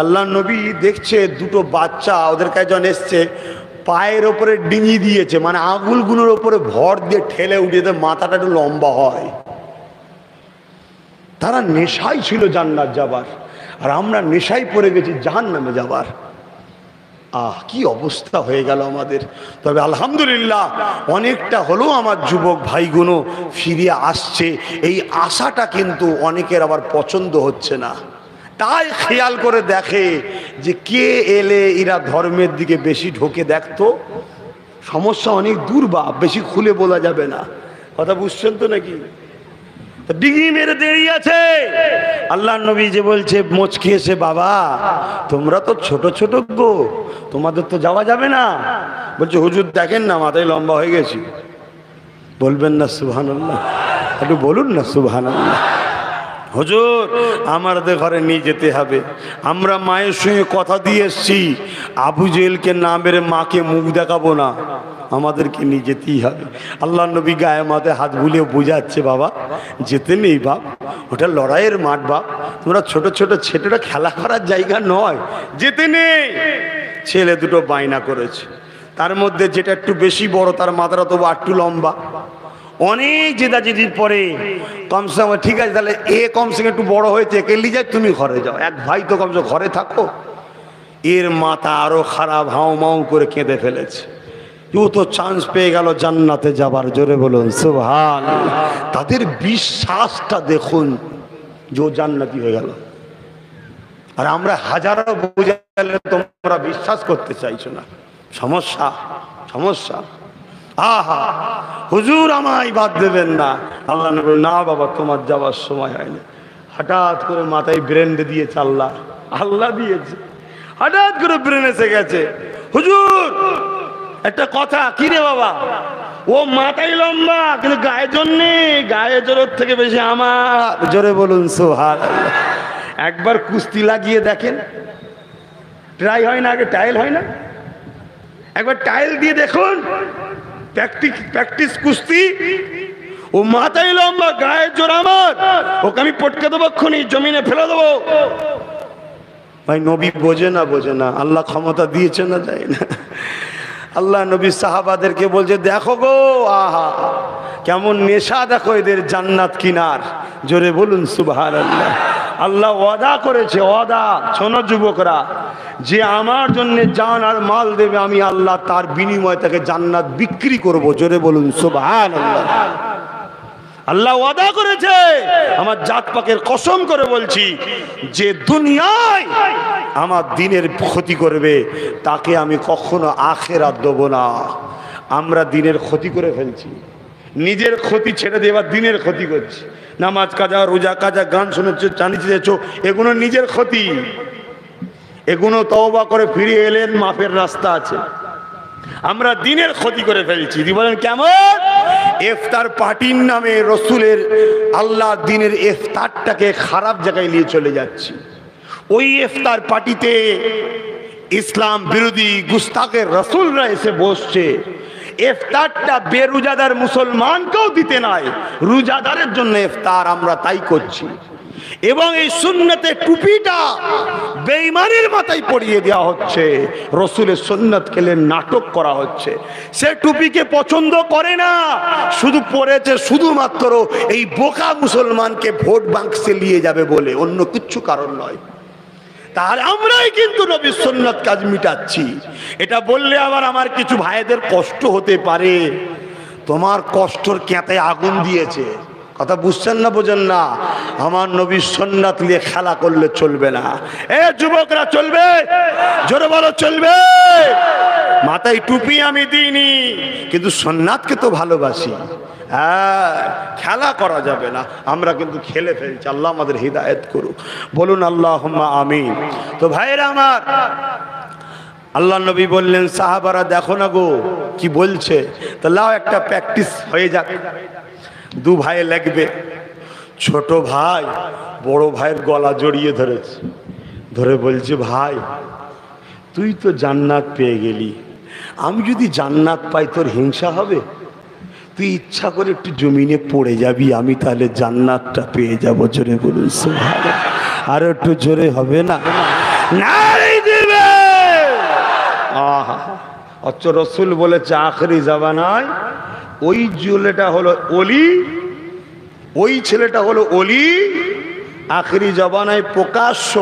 আল্লাহ নবী দেখছে দুটো বাচ্চা ওদের কাছে যখন এসছে, পায়ের ওপরে ডিঙি দিয়েছে, মানে আঙুলগুলোর ওপরে ভর দিয়ে ঠেলে উঠিয়ে মাথাটা একটু লম্বা হয়। তারা নেশাই ছিল জান্নাত যাবার, আর আমরা নেশাই পড়ে গেছি জাহান্নামে যাবার। কি অবস্থা হয়ে গেল আমাদের। তবে আলহামদুলিল্লাহ অনেকটা হলেও আমার যুবক ভাইগুলো ফিরে আসছে, এই আশাটা কিন্তু অনেকের আবার পছন্দ হচ্ছে না। তাই খেয়াল করে দেখে যে কে এলে এরা ধর্মের দিকে বেশি ঢোকে। দেখতো সমস্যা অনেক দূর, বা বেশি খুলে বলা যাবে না। কথা বুঝছেন তো নাকি? ডিঙি মেরে দাঁড়িয়ে আছে। আল্লাহ নবী যে বলছে মুচকি এসে, বাবা তোমরা তো ছোট ছোট গো, তোমাদের তো যাওয়া যাবে না। বলছে হুজুর দেখেন না মাথায় লম্বা হয়ে গেছি। বলবেন না সুবহানাল্লাহ? একটু বলুন না সুবহানাল্লাহ। হুজুর আমাদের ঘরে নিয়ে যেতে হবে, আমরা মায়ের সঙ্গে কথা দিয়ে এসছি, আবু জেহেলকে না মেরে মাকে মুখ দেখাবো না, আমাদেরকে নিয়ে যেতেই হবে। আল্লাহ নবী গায়ে মাথায় হাত বুলিয়ে বোঝাচ্ছে, বাবা যেতে নেই বাপ, ওটা লড়াইয়ের মাঠ বাপ, তোমরা ছোট ছোট ছেলেরা খেলা করার জায়গা নয়, যেতে নেই। ছেলে দুটো বায়না করেছে, তার মধ্যে যেটা একটু বেশি বড় তার মাথাটা তবু একটু লম্বা। অনেক জেদাজেদির পরে কমসে কম ঠিক আছে তাহলে কমসে কম একটু বড় হয়েছে, একে নিয়ে যায়, তুমি ঘরে যাও, এক ভাই তো কমসে ঘরে থাকো। এর মাথা আরো খারাপ, হাউ মাউ করে কেঁদে ফেলেছে। ও তো চান্স পেয়ে গেল জান্নাতে যাবার। জোরে বলুন সুবহানাল্লাহ। তাদের বিশ্বাসটা দেখুন যে ও জান্নাতি হয়ে গেল। আর আমরা হাজারো বোঝালে তোমরা বিশ্বাস করতে চাইছো না। সমস্যা সমস্যা। আহা হুজুর আমায় বাদ দেবেন না। আল্লাহ নবী না বাবা তোমার যাওয়ার সময় হয়নি। হঠাৎ করে মাথায় ব্রেন দিয়েছে আল্লাহ, আল্লাহ দিয়েছে, হঠাৎ করে ব্রেন এসে গেছে। হুজুর একটা কথা, কি রে বাবা? ও মাথায় লম্বা কিন্তু গায়ে জোর নেই, গায়ে জোরের থেকে বেশি আমার। জোরে বলুন সুবহানাল্লাহ। একবার কুস্তি লাগিয়ে দেখেন, ট্রাই হয় না, আগে টাইল হয় না, একবার টাইল দিয়ে দেখুন, প্র্যাকটিস কুস্তি। ও মাথায় লম্বা, গায়ে জোর আমার, ওকে আমি পটকে দেবো, খুনি জমিনে ফেলে দেবো। ভাই নবী বোঝে না, বোঝে না, আল্লাহ ক্ষমতা দিয়েছে না, তাই না? আল্লাহ নবী সাহাবাদেরকে বলছে দেখো গো, আহা কেমন নেশা, দেখো এদের জান্নাত কিনার। জোরে বলুন সুবহানাল্লাহ। আল্লাহ ওয়াদা করেছে, ওয়াদা। শোনো যুবকরা, যে আমার জন্য জান আর মাল দেবে, আমি আল্লাহ তার বিনিময়ে তাকে জান্নাত বিক্রি করব। জোরে বলুন সুবহানাল্লাহ। আল্লাহ ওয়াদা করেছে, আমার জাত পাকের কসম করে বলছি, যে দুনিয়ায় আমার দিনের ক্ষতি করবে তাকে আমি কখনো আখিরাত দেব না। আমরা দিনের ক্ষতি করে ফেলছি, নিজের ক্ষতি ছেড়ে দিয়ে এবার দিনের ক্ষতি করছি। নামাজ কাজা, রোজা কাজা, গান শুনেছ, চালিয়েছ, এগুলো নিজের ক্ষতি। এগুলো তওবা করে ফিরে এলেন, মাফের রাস্তা আছে। আমরা দিনের ক্ষতি করে ফেলছি। বলেন কেমন? ইফতার পার্টির নামে রসুলের, আল্লাহ দিনের ইফতারটাকে খারাপ জায়গায় নিয়ে চলে যাচ্ছি। ওই ইফতার পার্টিতে ইসলাম বিরোধী গুস্তাখের রসুলরা এসে বসছে। ইফতারটা বেরোজাদার মুসলমানকেও দিতে নাই, রোজাদারের জন্য ইফতার, আমরা তাই করছি। এবং এই সুন্নতে টুপিটা বেঈমানের মাথায় পরিয়ে দেওয়া হচ্ছে, রসুলের সুন্নত খেলে নাটক করা হচ্ছে। সে টুপিকে পছন্দ করে না, শুধু পড়েছে শুধুমাত্র এই বোকা মুসলমানকে ভোট বাক্সে নিয়ে যাবে বলে, অন্য কিচ্ছু কারণ নয়। তাহলে আমরাই কিন্তু নবীর সুন্নত কাজ মিটাচ্ছি। এটা বললে আবার আমার কিছু ভাইদের কষ্ট হতে পারে। তোমার কষ্টর ক্যাঁতে আগুন দিয়েছে, কথা বুঝছেন না, বোঝেন না? আমার নবীর সুন্নাত নিয়ে খেলা করলে চলবে না। এ যুবকরা, চলবে? জোরে বলো, চলবে? মাথায় টুপি আমি দিইনি, কিন্তু সুন্নাতকে তো ভালোবাসি। হ্যাঁ, খেলা করা যাবে না, আমরা কিন্তু খেলে ফেলছি। আল্লাহ আমাদের হিদায়াত করুক, বলুন আল্লাহুম্মা আমিন। তো ভাইরা আমার, আল্লাহ নবী বললেন সাহাবারা দেখো না গো কি বলছে, তো লাও একটা প্র্যাকটিস হয়ে যাক। দু ভাই লাগবে, ছোট ভাই বড় ভাইয়ের গলা জড়িয়ে ধরেছে, ধরে বলছে ভাই তুই তো জান্নাত পেয়ে গেলি, আমি যদি জান্নাত পাই তোর হিংসা হবে? তুই ইচ্ছা করে একটু জমিনে পড়ে যাবি, আমি তাহলে জান্নাতটা পেয়ে যাবো। জোরে বলুন সুবহানাল্লাহ। আর একটু জোরে হবে না? নারী দিবে। আহা, অথচ রসুল বলেছে আখেরি জামানায় ওই ছেলেটা হলো অলি, ওই ছেলেটা হলো অলি। আখেরি জামানায় প্রকাশ্য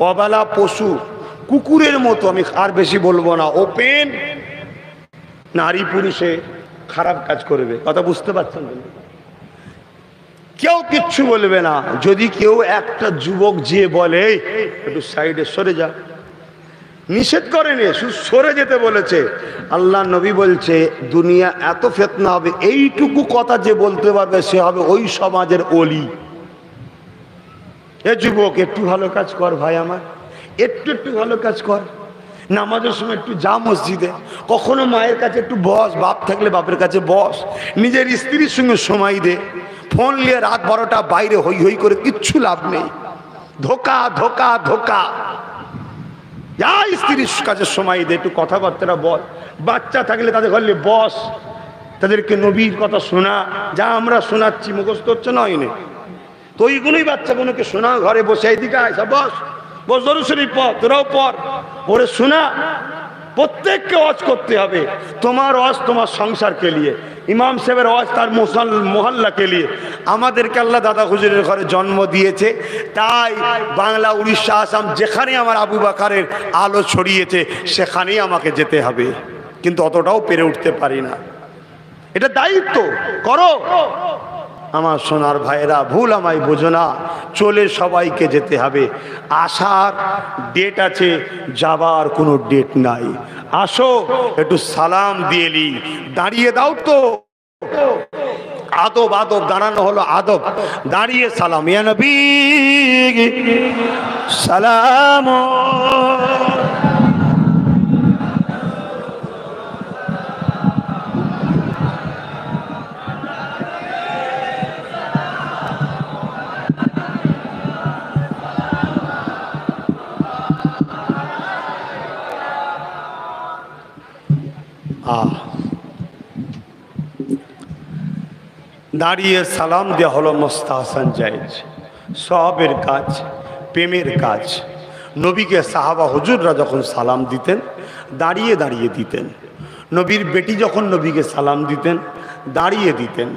অবেলা পশু, কুকুরের মতো, আমি আর বেশি বলবো না, ওপেন নারী পুরুষে খারাপ কাজ করবে। কথা বুঝতে পারছেন? কেউ কিচ্ছু বলবে না। যদি কেউ একটা যুবক যে বলে একটু সাইডে সরে যা, নিষেধ করেনি, শুধু সরে যেতে বলেছে। আল্লাহ নবী বলছে দুনিয়া এত ফিতনা হবে, এইটুকু কথা যে বলতে পারবে সে হবে ওই সমাজের অলি। এ যুবক একটু ভালো কাজ কর ভাই আমার, একটু ভালো কাজ কর। নামাজের সময় একটু যা মসজিদে, কখনো মায়ের কাছে একটু বস, বাপ থাকলে বাপের কাছে বস, নিজের স্ত্রীর সঙ্গে সময় দে। ফোন নিয়ে রাত 12টা বাইরে হই হই করে কিচ্ছু লাভ নেই। ধোকা ধোকা ধোকা। যা স্ত্রীর কাছে সময় দে, একটু কথাবার্তা বল। বাচ্চা থাকলে তাদের ঘরে বস, তাদেরকে নবীর কথা শোনা, যা আমরা শোনাচ্ছি মুখস্থ হচ্ছে না, হয়নি তো ওইগুলোই বাচ্চাগুলোকে শোনা। ঘরে বসে এইদিকে আয়সা বস, বস দরুদ শরীফ পড়, তোরাও পড়, ওরে শোনা। প্রত্যেককে ওয়াজ করতে হবে। তোমার ওয়াজ তোমার সংসারকে নিয়ে, ইমাম সাহেবের ওয়াজ তার মোহাল্লাকে নিয়ে। আমাদেরকে আল্লাহ দাদা হুজুরের ঘরে জন্ম দিয়েছে, তাই বাংলা, উড়িষ্যা, আসাম যেখানে আমার আবু বাকারের আলো ছড়িয়েছে সেখানেই আমাকে যেতে হবে, কিন্তু অতটাও পেরে উঠতে পারি না। এটা দায়িত্ব, করো। আমার সোনার ভাইয়েরা, ভুল আমায় বোঝো না, চলে সবাইকে যেতে হবে। আসার ডেট আছে, যাবার কোনো ডেট নাই। আসো, একটু সালাম দিয়ে নি, দাঁড়িয়ে দাও তো। আদব, আদব, দাঁড়ানো হলো আদব। দাঁড়িয়ে সালাম, ইয়া নবী সালাম। দাঁড়িয়ে সালাম দেওয়া হলো মুস্তাহসান জায়েজ, সওয়াবের কাজ, প্রেমের কাজ। নবীকে সাহাবা হুজুররা যখন সালাম দিতেন দাঁড়িয়ে দাঁড়িয়ে দিতেন। নবীর বেটি যখন নবীকে সালাম দিতেন দাঁড়িয়ে দিতেন।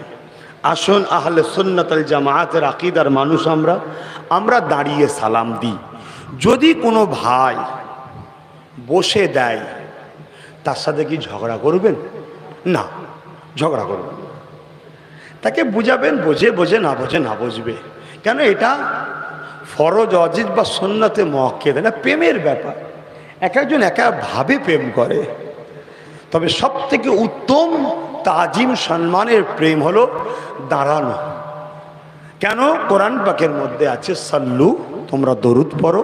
আসুন, আহলে সুন্নাত ওয়াল জামাআতের আকীদার মানুষ আমরা দাঁড়িয়ে সালাম দিই। যদি কোনো ভাই বসে দেয় তার সাথে কি ঝগড়া করবেন? না, ঝগড়া করবেন না। তাকে বুঝাবেন, বোঝে বোঝে, না বোঝে না বুঝবে। কেন? এটা ফরজ, ওয়াজিব বা সুন্নতে মুআক্কাদা না, প্রেমের ব্যাপার। এক একজন এক এক ভাবে প্রেম করে। তবে সব থেকে উত্তম তাজিম সম্মানের প্রেম হলো দাঁড়ানো। কেন? কোরআন পাকের মধ্যে আছে সাল্লু, তোমরা দরুদ পড়ো,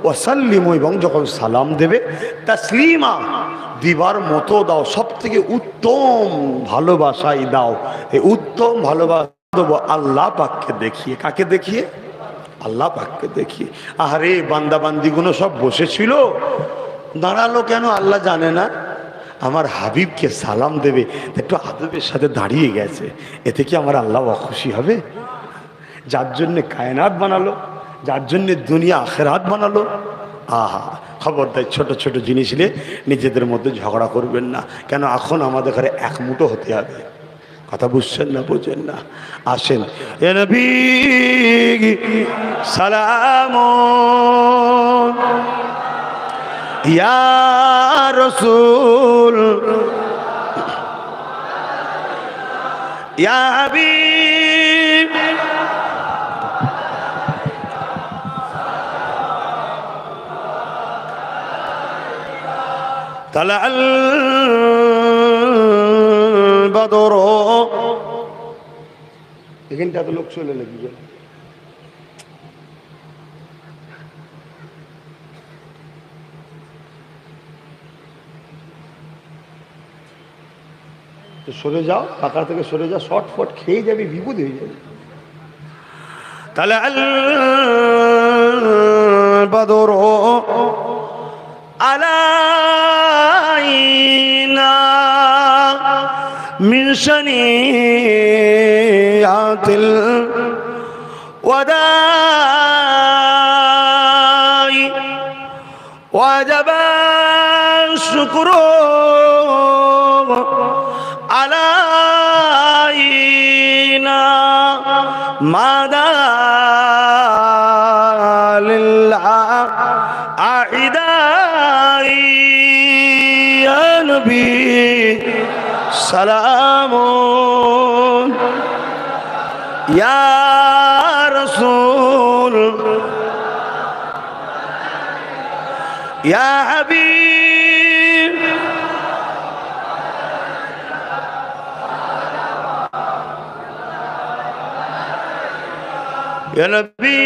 ওয়াসাল্লিমু, এবং যখন সালাম দেবে তাসলিমা, দিবার মতো দাও, সব থেকে উত্তম ভালোবাসাই দাও। এই উত্তম ভালোবাসা দেবো আল্লাহ পাককে দেখিয়ে। কাকে দেখিয়ে? আল্লাহ পাককে দেখিয়ে। আরে বান্দা বান্দিগুলো সব বসেছিল, দাঁড়ালো কেন? আল্লাহ জানে না? আমার হাবিবকে সালাম দেবে, একটু আদবের সাথে দাঁড়িয়ে গেছে, এতে কি আমার আল্লাহ অখুশি হবে? যার জন্যে কায়নাত বানালো, যার জন্যে দুনিয়া আখেরাত বানালো। আহা, খবরদার ছোট ছোট জিনিস নিয়ে নিজেদের মধ্যে ঝগড়া করবেন না। কেন? এখন আমাদের ঘরে এক মুঠো হতে হবে। কথা বুঝছেন না? বোঝেন না? আসেন, এ নবী সালাম, ইয়া রাসূল, ইয়া হাবিব, তালাল বদর। এখানটা তো লোক চলে লাগবে। সরে যাও, কাকা থেকে সরে যাও, শর্ট ফট খেয়ে যাবে, বিপদ হয়ে যাবে। তাহলে বদর আলাইনা মিন শানিয়াতিল ওয়াদাই ওয়াজাবা শুকরু আলাইনা মাদা লিল্লাহ আইদাই, ইয়া নবী সালামুন, ইয়া রাসূল, ইয়া হাবিব, ইয়া নবী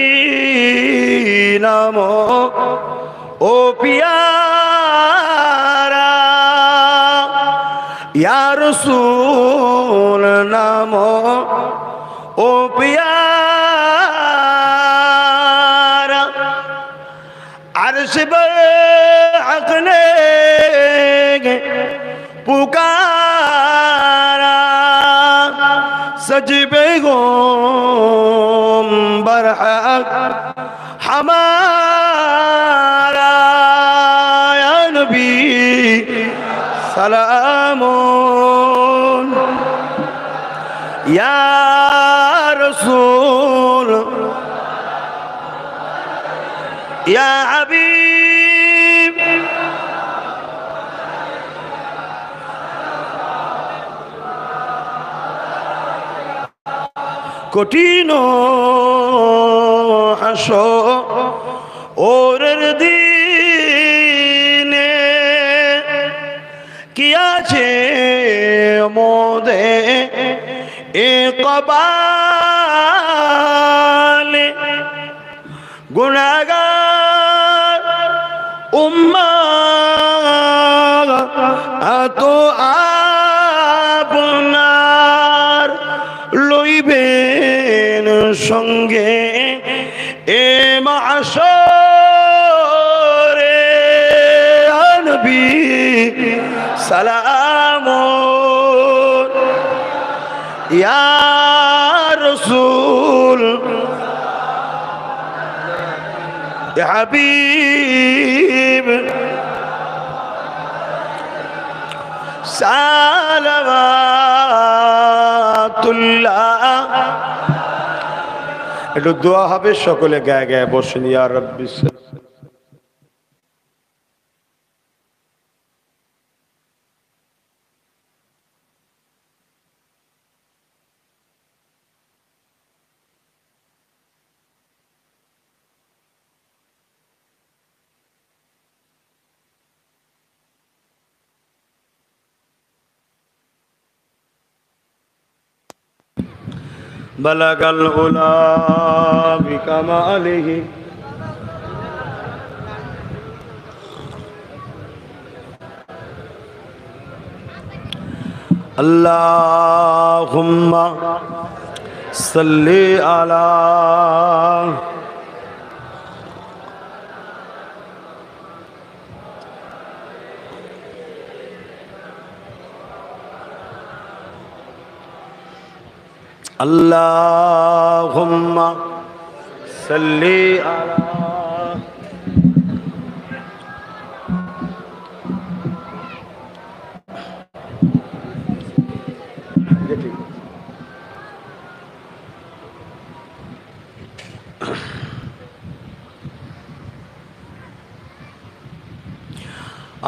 নামো ও পিয়ারা, ইয়া রাসূল নামো ও পিয়ারা। আরশ बर हक ने पुकारा, सजबे गोंबर हक हमारा, या नबी ইয়া রাসূল ইয়া হাবিব কঠিন হাসরের দিনে কি আছে মোদের এ কবালে গুনাহগার উম্মাত তো আপনার লইবেন সঙ্গে এ মাশরে নবী সালাম ইয়া রাসূল ইয়া হাবিব সালাওয়াতুল্লাহ। একটু দোয়া হবে, সকলে গায়ে গায়ে বসেন। ইয়া রাব্বি বলাগাল উলা বিকামালিহি আল্লাহুম্মা সাল্লি আলা Allahumma salli ala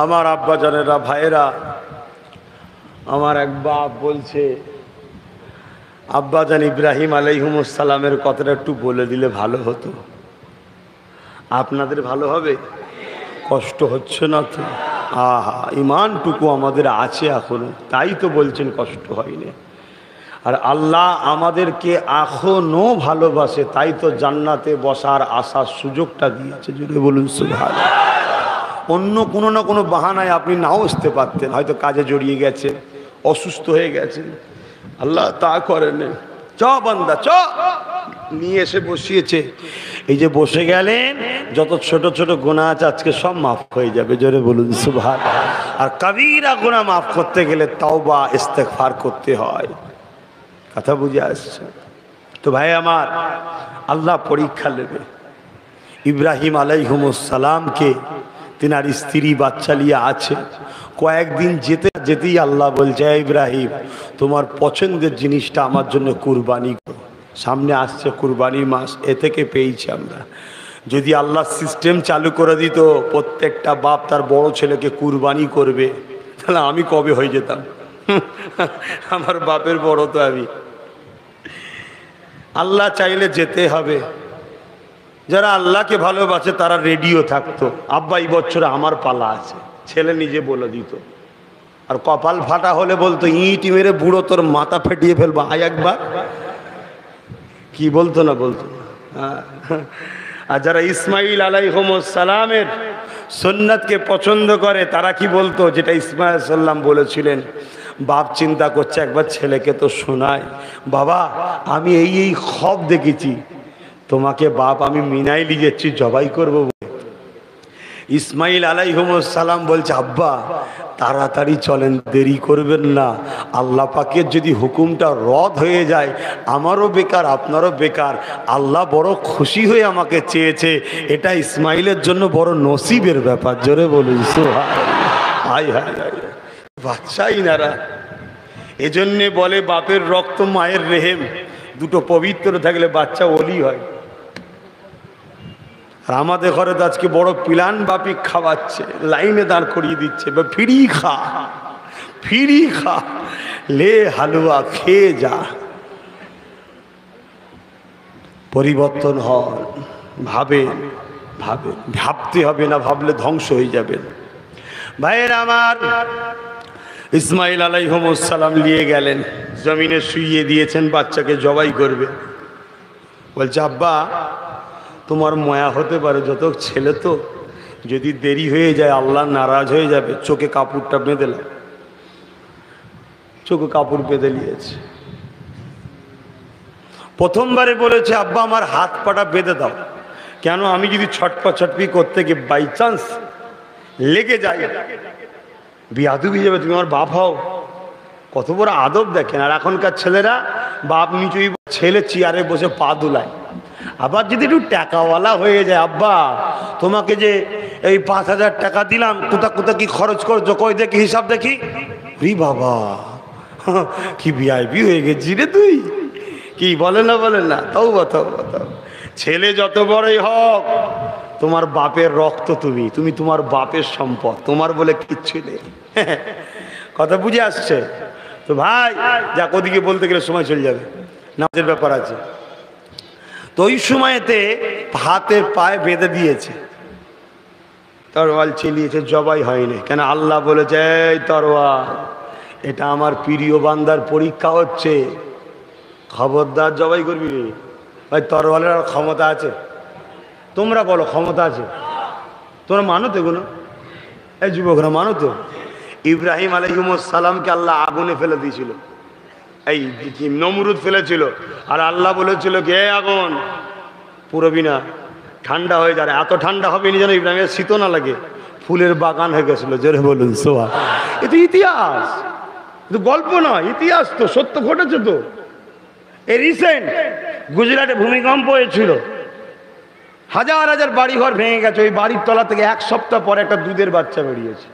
আমার আব্বা জানেরা ভাইরা, আমার এক বাপ বলছে আব্বাজান ইব্রাহিম আলাইহিমুস সালামের কথাটা একটু বলে দিলে ভালো হতো। আপনাদের ভালো হবে? কষ্ট হচ্ছে না তো? আহা, ইমানটুকু আমাদের আছে এখনো, তাই তো বলছেন কষ্ট হয়নি। আর আল্লাহ আমাদেরকে এখনো ভালোবাসে, তাই তো জান্নাতে বসার আসার সুযোগটা দিয়েছে। জুড়ে বলুন সুবহানাল্লাহ। অন্য কোনো না কোনো বাহানায় আপনি নাও আসতে পারতেন, হয়তো কাজে জড়িয়ে গেছেন, অসুস্থ হয়ে গেছেন, আল্লাহ তা করেন। চ বান্দা চ, নিয়ে এসে বসিয়েছে। এই যে বসে গেলেন, যত ছোট ছোট গুনাহ আছে আজকে সব মাফ হয়ে যাবে। জোরে বলুন সুবহানাল্লাহ। আর কবিরা গুনাহ মাফ করতে গেলে তওবা ইস্তেগফার করতে হয়। কথা বুঝে আসছে তো ভাই আমার? আল্লাহ পরীক্ষা নেবে। ইব্রাহিম আলাইহিমুস সালামকে তিনার স্ত্রী বাচ্চা নিয়ে আছে। কয়েকদিন যেতে যেতেই আল্লাহ বলছে, ইব্রাহিম তোমার পছন্দের জিনিসটা আমার জন্য কুরবানি করো। সামনে আসছে কুরবানির মাস, এ থেকে পেয়েছি আমরা। যদি আল্লাহ সিস্টেম চালু করে দিত প্রত্যেকটা বাপ তার বড় ছেলেকে কুরবানি করবে, তাহলে আমি কবে হয়ে যেতাম। আমার বাপের বড় তো আমি। আল্লাহ চাইলে যেতে হবে। যারা আল্লাহকে ভালোবাসে তারা রেডিও থাকতো, আব্বা এই বছরে আমার পালা আছে, ছেলে নিজে বলে দিত। আর কপাল ফাটা হলে বলতো, ইট মেরে বুড়ো তোর মাথা ফেটিয়ে ফেলবো, আয় একবার। কি বলতো না? বলতো না। আর যারা ইসমাইল আলাইহিস সালামের সুন্নাতকে পছন্দ করে তারা কি বলতো? যেটা ইসমাইল সাল্লাম বলেছিলেন, বাপ চিন্তা করছে একবার ছেলেকে তো শোনায়, বাবা আমি এই এই খব দেখেছি, তোমাকে বাপ আমি মিনাই নিয়ে যাচ্ছি, জবাই করবো। ইসমাইল আলাইহিস সালাম বলছে, আব্বা তাড়াতাড়ি চলেন, দেরি করবেন না। আল্লাহ পাকের যদি হুকুমটা রদ হয়ে যায়, আমারও বেকার আপনারও বেকার। আল্লাহ বড় খুশি হয়ে আমাকে চেয়েছে, এটা ইসমাইলের জন্য বড় নসিবের ব্যাপার। জোরে বলুন সুবহানাল্লাহ। হায় হায় হায়, বাচ্চা ইনারা। এজন্যে বলে বাপের রক্ত মায়ের রেহেম, দুটো পবিত্র থাকলে বাচ্চা ওলি হয়। আর আমাদের ঘরে তো আজকে বড় প্ল্যান, বাপি খাওয়াচ্ছে, লাইনে দাঁড় করিয়ে দিচ্ছে, বা ফ্রি খা, ফ্রি খা, লে হালুয়া খেয়ে যা। পরিবর্তন হন, ভাবেন, ভাবেন, ভাবতে হবে না, ভাবলে ধ্বংস হয়ে যাবেন। ভাইয়ের আমার, ইসমাইল আলাইহিস সালাম নিয়ে গেলেন, জমিনে শুইয়ে দিয়েছেন, বাচ্চাকে জবাই করবে। বলছে আব্বা তোমার মায়া হতে পারে, যত ছেলে তো, যদি দেরি হয়ে যায় আল্লাহ নারাজ হয়ে যাবে, চোখে কাপড়টা বেঁধে নাও। চোখে কাপড় বেঁধে নিয়েছে। প্রথমবারে বলেছে আব্বা আমার হাত পাটা বেঁধে দাও, কেন আমি যদি ছটপা ছটপি করতে গিয়ে বাই চান্স লেগে যায়, বিয়াদুবি যাবে, তুমি আমার বাপ হও। কত বড় আদব দেখেন। আর এখনকার ছেলেরা বাপ নিচুই, ছেলে চেয়ারে বসে পা দুলায়। আবার যদি একটু টাকাওয়ালা হয়ে যায়, আব্বা তোমাকে যে এই 5,000 টাকা দিলাম, কোথা কোথা কি খরচ করছো, কই দেখি হিসাব দেখি। রি বাবা কি ভিআইপি হয়ে গেছি রে তুই, কি বলে না বলে না। তাও বাতাও বাতাও, ছেলে যত বড়ই হোক তোমার বাপের রক্ত, তুমি তুমি তোমার বাপের সম্পদ, তোমার বলে কিচ্ছু নেই। কথা বুঝে আসছে তো ভাই? যাক, ওদিকে বলতে গেলে সময় চলে যাবে, নামাজের ব্যাপার আছে। তো ওই সময়তে হাতের পায়ে বেঁধে দিয়েছে, তরোয়াল চালিয়েছে, জবাই হয়নি। কেন? আল্লাহ বলেছে এই তরোয়াল, এটা আমার প্রিয় বান্দার পরীক্ষা হচ্ছে, খবরদার জবাই করবি। ভাই তরোয়ালের আর ক্ষমতা আছে? তোমরা বলো ক্ষমতা আছে? তোমরা মানো তো এগুলো? এই যুবকরা মানো তো? ইব্রাহিম আলাইহিস সালামকে আল্লাহ আগুনে ফেলে দিয়েছিল, এই নমরুদ ফেলেছিল, আর আল্লাহ বলেছিল কে আগুন পুরবি না, ঠান্ডা হয়ে যাবে। এত ঠান্ডা হবে নি যেন ইব্রাহিমের শীত না লাগে, ফুলের বাগান হয়ে গেছিল। জোরে বলুন সোয়া। এ তো ইতিহাস, গল্প নয়, ইতিহাস তো, সত্য ঘটেছে তো। এই রিসেন্ট গুজরাটে ভূমিকম্প হয়েছিল, হাজার হাজার বাড়িঘর ভেঙে গেছে। ওই বাড়ির তলা থেকে 1 সপ্তাহ পরে একটা দুধের বাচ্চা বেরিয়েছে।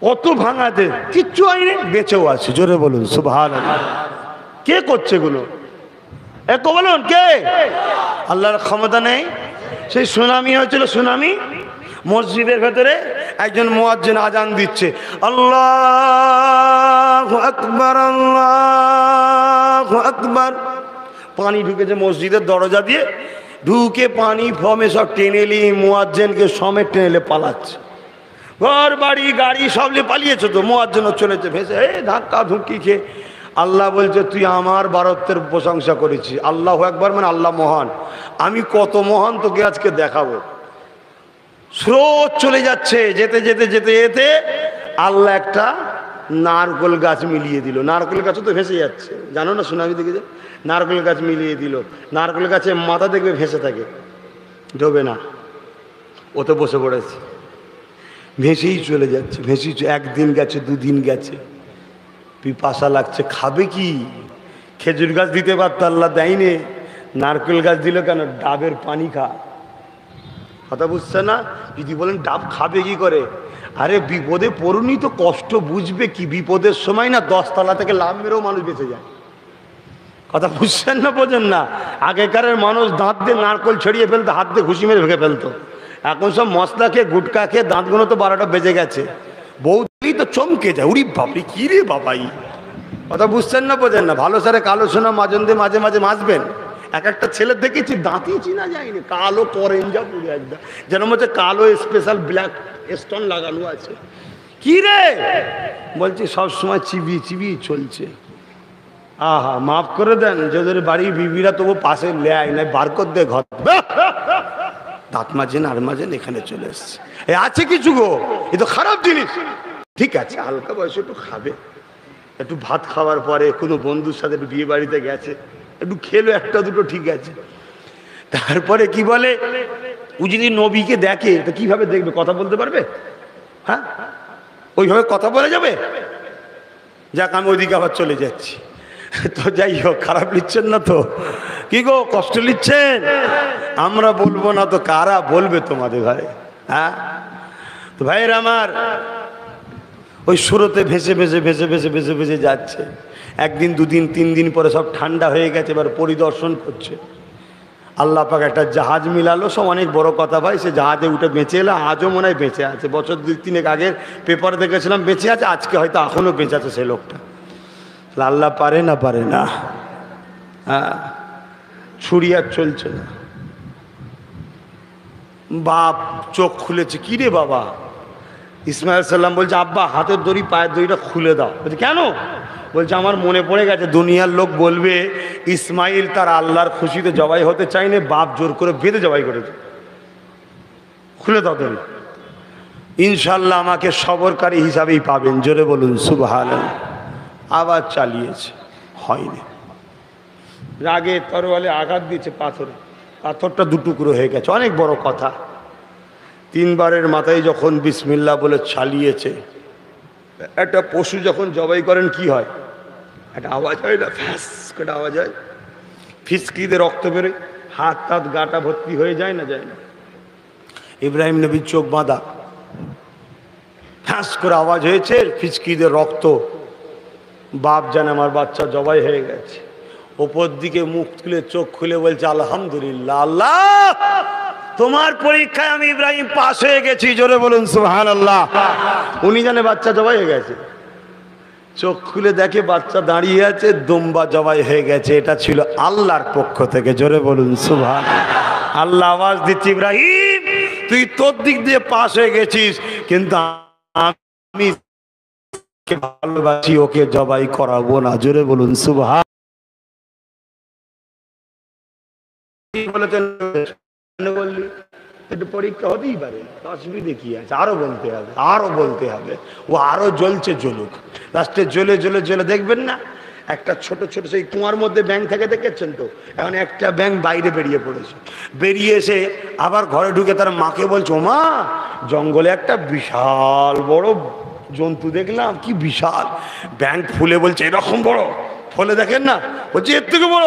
কত ভাঙাতে কিচ্ছু হয়নি, বেঁচেও আছে। জোরে বলুন সুবহানাল্লাহ। কে করছে এগুলো? একটু বলুন কে? আল্লাহর ক্ষমতা নেই? সেই সুনামি হয়েছিল, সুনামি। মসজিদের ভেতরে একজন মুয়াজ্জিন আজান দিচ্ছে, আল্লাহু আকবার, আল্লাহু আকবার। পানি ঢুকেছে মসজিদের দরজা দিয়ে, ঢুকে পানি ফমে সব টেনেলি মুয়াজ্জিনকে সমেত টেনেলে পালাচ্ছে। ঘর বাড়ি গাড়ি সব নিয়ে পালিয়েছে। তো মুয়াজ্জিনও চলেছে ভেসে, ধাক্কা ধুক্কি খেয়ে। আল্লাহ বলছে তুই আমার বারত্বের প্রশংসা করেছিস। আল্লাহু আকবার মানে আল্লাহ মহান, আমি কত মহান তোকে আজকে দেখাবো। স্রোত চলে যাচ্ছে, যেতে যেতে যেতে যেতে আল্লাহ একটা নারকেল গাছ মিলিয়ে দিল। নারকেল গাছও তো ভেসে যাচ্ছে, জানো না সুনামি দেখেছে? নারকেল গাছ মিলিয়ে দিল। নারকেল গাছে মাথা দেখবে ভেসে থাকে, ডোবে না, ও তো বসে পড়েছে, ভেসেই চলে যাচ্ছে, ভেসেই। একদিন গেছে, 2 দিন গেছে, পিপাসা লাগছে, খাবে কি? খেজুর গাছ দিতে পারতো, আল্লাহ দেয়নি। নারকেল গাছ দিল কেন? ডাবের পানি খা। কথা বুঝছে না? যদি বলেন ডাব খাবে কি করে, আরে বিপদে পড়ুনি তো কষ্ট বুঝবে কি? বিপদের সময় না 10 তলা থেকে লাভ মেরেও মানুষ বেঁচে যায়। কথা বুঝছেন না, বোঝেন না? আগেকারের মানুষ দাঁত দিয়ে নারকেল ছড়িয়ে ফেলতো, হাত দিয়ে ঘুষি মেরে ভেঙে ফেলতো। এখন সব মশলা খেয়ে গুটকা খেয়ে দাঁতগুলো তো 12টা বেজে গেছে। বউ তো চমকে যায়, উড়ি বাপরি কি রে বাবাই। কথা বুঝছেন না, বোঝেন না? ভালো সারে কালো সোনা মাজন দিয়ে মাঝে মাঝে মাজবেন। এক একটা ছেলে দেখেছি দাঁতই চিনা যায়নি, কালো করেঞ্জা পুরো একদম, যেন হচ্ছে কালো স্পেশাল ব্ল্যাক স্টোন লাগানো আছে। কি রে বলছি, সবসময় চিবিয়ে চিবিয়ে চলছে। আহা মাফ করে দেন, যাদের বাড়ির বিবিরা তবু পাশে লেয় না, বার কর দে ঘর, দাঁত মাজেন আর মাজেন, এখানে চলে এসছে। এ আছে কিছু গো, এ তো খারাপ জিনিস। ঠিক আছে, হালকা বয়সে একটু খাবে, একটু ভাত খাওয়ার পরে কোনো বন্ধুর সাথে একটু বিয়ে বাড়িতে গেছে, একটু খেলো একটা দুটো, ঠিক আছে। তারপরে কি বলে, ও যদি নবীকে দেখে তো কিভাবে দেখবে? কথা বলতে পারবে? হ্যাঁ, ওইভাবে কথা বলে যাবে? যাক, আমি ওইদিকে আবার চলে যাচ্ছি। তো যাই হোক, খারাপ লিখছেন না তো? কি গো, কষ্ট লিখছেন? আমরা বলবো না তো কারা বলবে তোমাদের ঘরে? হ্যাঁ, তো ভাইয়ের আমার, ওই স্রোতে ভেসে ভেসে ভেসে ভেসে ভেসে ভেসে যাচ্ছে। একদিন দুদিন তিন দিন পরে সব ঠান্ডা হয়ে গেছে, এবার পরিদর্শন করছে। আল্লাহ পাক একটা জাহাজ মিলালো, সব অনেক বড় কথা ভাই। সে জাহাজে উঠে বেঁচে এলো, আজও মনে হয় বেঁচে আছে। বছর দুই তিনেক আগের পেপারে দেখেছিলাম বেঁচে আছে, আজকে হয়তো এখনও বেঁচে আছে সেই লোকটা। আল্লাহ পারে না? পারে না? হ্যাঁ, ছুরি আর চলছে না। বাপ চোখ খুলেছে, কি রে বাবা? ইসমাইল সাল্লাম বলছে, আব্বা হাতের দড়ি পায়ের দড়িটা খুলে দাও। বলছে কেন? বলছে আমার মনে পড়ে গেছে, দুনিয়ার লোক বলবে ইসমাইল তার আল্লাহর খুশিতে জবাই হতে চাইনি, বাপ জোর করে বেঁধে জবাই করেছে। খুলে দাও দড়ি, ইনশাল্লাহ আমাকে সবরকারী হিসাবেই পাবেন। জোরে বলুন সুবহানাল্লাহ। আবার চালিয়েছে, হয়নি। রাগে তরোয়ালে আঘাত দিয়েছে পাথরে, পাথরটা দুটুকরো হয়ে গেছে, অনেক বড় কথা। তিনবারের মাথায় যখন বিসমিল্লাহ বলে চালিয়েছে, একটা পশু যখন জবাই করেন কি হয়? একটা আওয়াজ হয় না? ফ্যাস করে আওয়াজ হয়, ফিসকিতে রক্ত বেরোয়, হাত টাত গাটা ভর্তি হয়ে যায় না? যায় না? ইব্রাহিম নবীর চোখ বাঁধা, ফ্যাস করে আওয়াজ হয়েছে, ফিসকিতে রক্ত। বাপ জানে আমার বাচ্চা জবাই হয়ে গেছে। ওপর দিকে মুখ তুলে চোখ খুলে বলছে, আলহামদুলিল্লাহ, আল্লাহ তোমার পরীক্ষায় আমি ইব্রাহিম পাস হয়ে গেছি। জোরে বলুন সুবহানাল্লাহ। উনি জানে বাচ্চা জবাই হয়ে গেছে। চোখ খুলে দেখে বাচ্চা দাঁড়িয়ে আছে, দুম্বা জবাই হয়ে গেছে। এটা ছিল আল্লাহর পক্ষ থেকে। জোরে বলুন সুবহানাল্লাহ। আল্লাহ আওয়াজ দিচ্ছে, ইব্রাহিম তুই তোর দিক দিয়ে পাস হয়ে গেছিস, কিন্তু আমি ভালোবাসি, ওকে জবাই করাবো না। জোরে বলুন সুবহানাল্লাহ। বলেছেন বললি একটু পরীক্ষা হতেই পারে, অসুবিধে কি আছে? আরো বলতে হবে, আরো বলতে হবে। ও আরো জ্বলছে, জ্বলুক। লাস্টে জ্বলে জ্বলে জ্বলে দেখবেন না একটা ছোট ছোট সেই কুয়ার মধ্যে ব্যাঙ থেকে, দেখেছেন তো? এখন একটা ব্যাঙ বাইরে বেরিয়ে পড়েছে, বেরিয়ে এসে আবার ঘরে ঢুকে তার মাকে বলছে, ও মা, জঙ্গলে একটা বিশাল বড় জন্তু দেখলাম। কি বিশাল? ব্যাঙ ফুলে বলছে এরকম বড়। ফলে দেখেন না, বলছে এর থেকে বড়।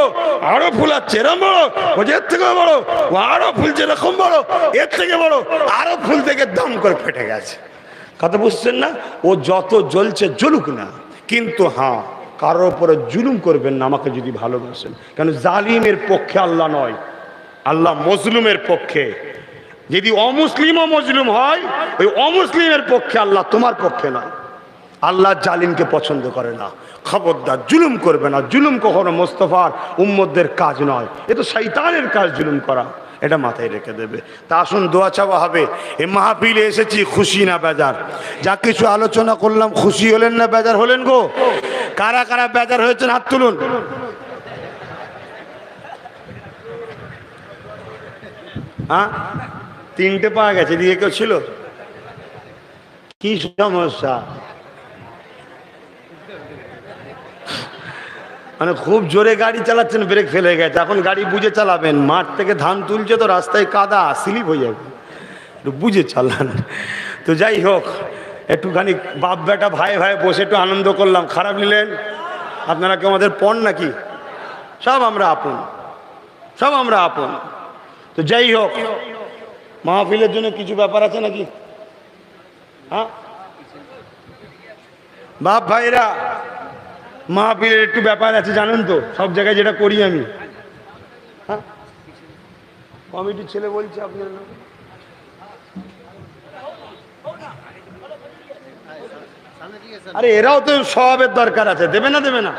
আরো ফুলাচ্ছে, এরকম বড়। বলছে এর থেকে বড়। ও আরো ফুলছে, এরকম বড়। এর থেকে বড়। আরো ফুল থেকে দাম করে ফেটে গেছে। কথা বুঝছেন না? ও যত জ্বলছে জ্বলুক না, কিন্তু হ্যাঁ, কারোর উপরে জুলুম করবেন না আমাকে যদি ভালোবাসেন। কেন? জালিমের পক্ষে আল্লাহ নয়, আল্লাহ মজলুমের পক্ষে। যদি অমুসলিমও মজলুম হয়, ওই অমুসলিমের পক্ষে আল্লাহ, তোমার পক্ষে নয়। আল্লাহ জালিমকে পছন্দ করে না। খবরদার জুলুম করবে না। জুলুম কখনো মোস্তফার উম্মতদের কাজ নয়, এ তো শয়তানের কাজ জুলুম করা। এটা মাথায় রেখে দেবে। তা আসুন দোয়া চাওয়া হবে। এই মাহফিলে এসেছি খুশি না বেজার? যা কিছু আলোচনা করলাম, খুশি হলেন না বেজার হলেন গো? কারা কারা বেজার হয়েছেন হাত তুলুন। হ্যাঁ, তিনটে পাওয়া গেছে, দিয়ে কেউ ছিল? কি সমস্যা? মানে খুব জোরে গাড়ি চালাচ্ছেন, ব্রেক ফেলে গেছে। এখন গাড়ি বুঝে চালাবেন, মাঠ থেকে ধান তুলছে তো রাস্তায় কাদা, স্লিপ হয়ে যাবে, একটু বুঝে চালান। তো যাই হোক, একটুখানি বাপ বেটা ভাই ভাই বসে একটু আনন্দ করলাম। খারাপ নিলেন? আপনারা কেউ আমাদের পণ নাকি? সব আমরা আপন, সব আমরা আপন। তো যাই হোক, মাহফিলের জন্য কিছু ব্যাপার আছে নাকি? হ্যাঁ বাপ ভাইরা, মাহফিলের একটু ব্যাপার আছে জানেন তো? সব জায়গায় যেটা করি আমি। হ্যাঁ, কমিটির ছেলে বলছে আপনার নাম। আরে এরাও তো সওয়াবের দরকার আছে, দেবে না? দেবে না?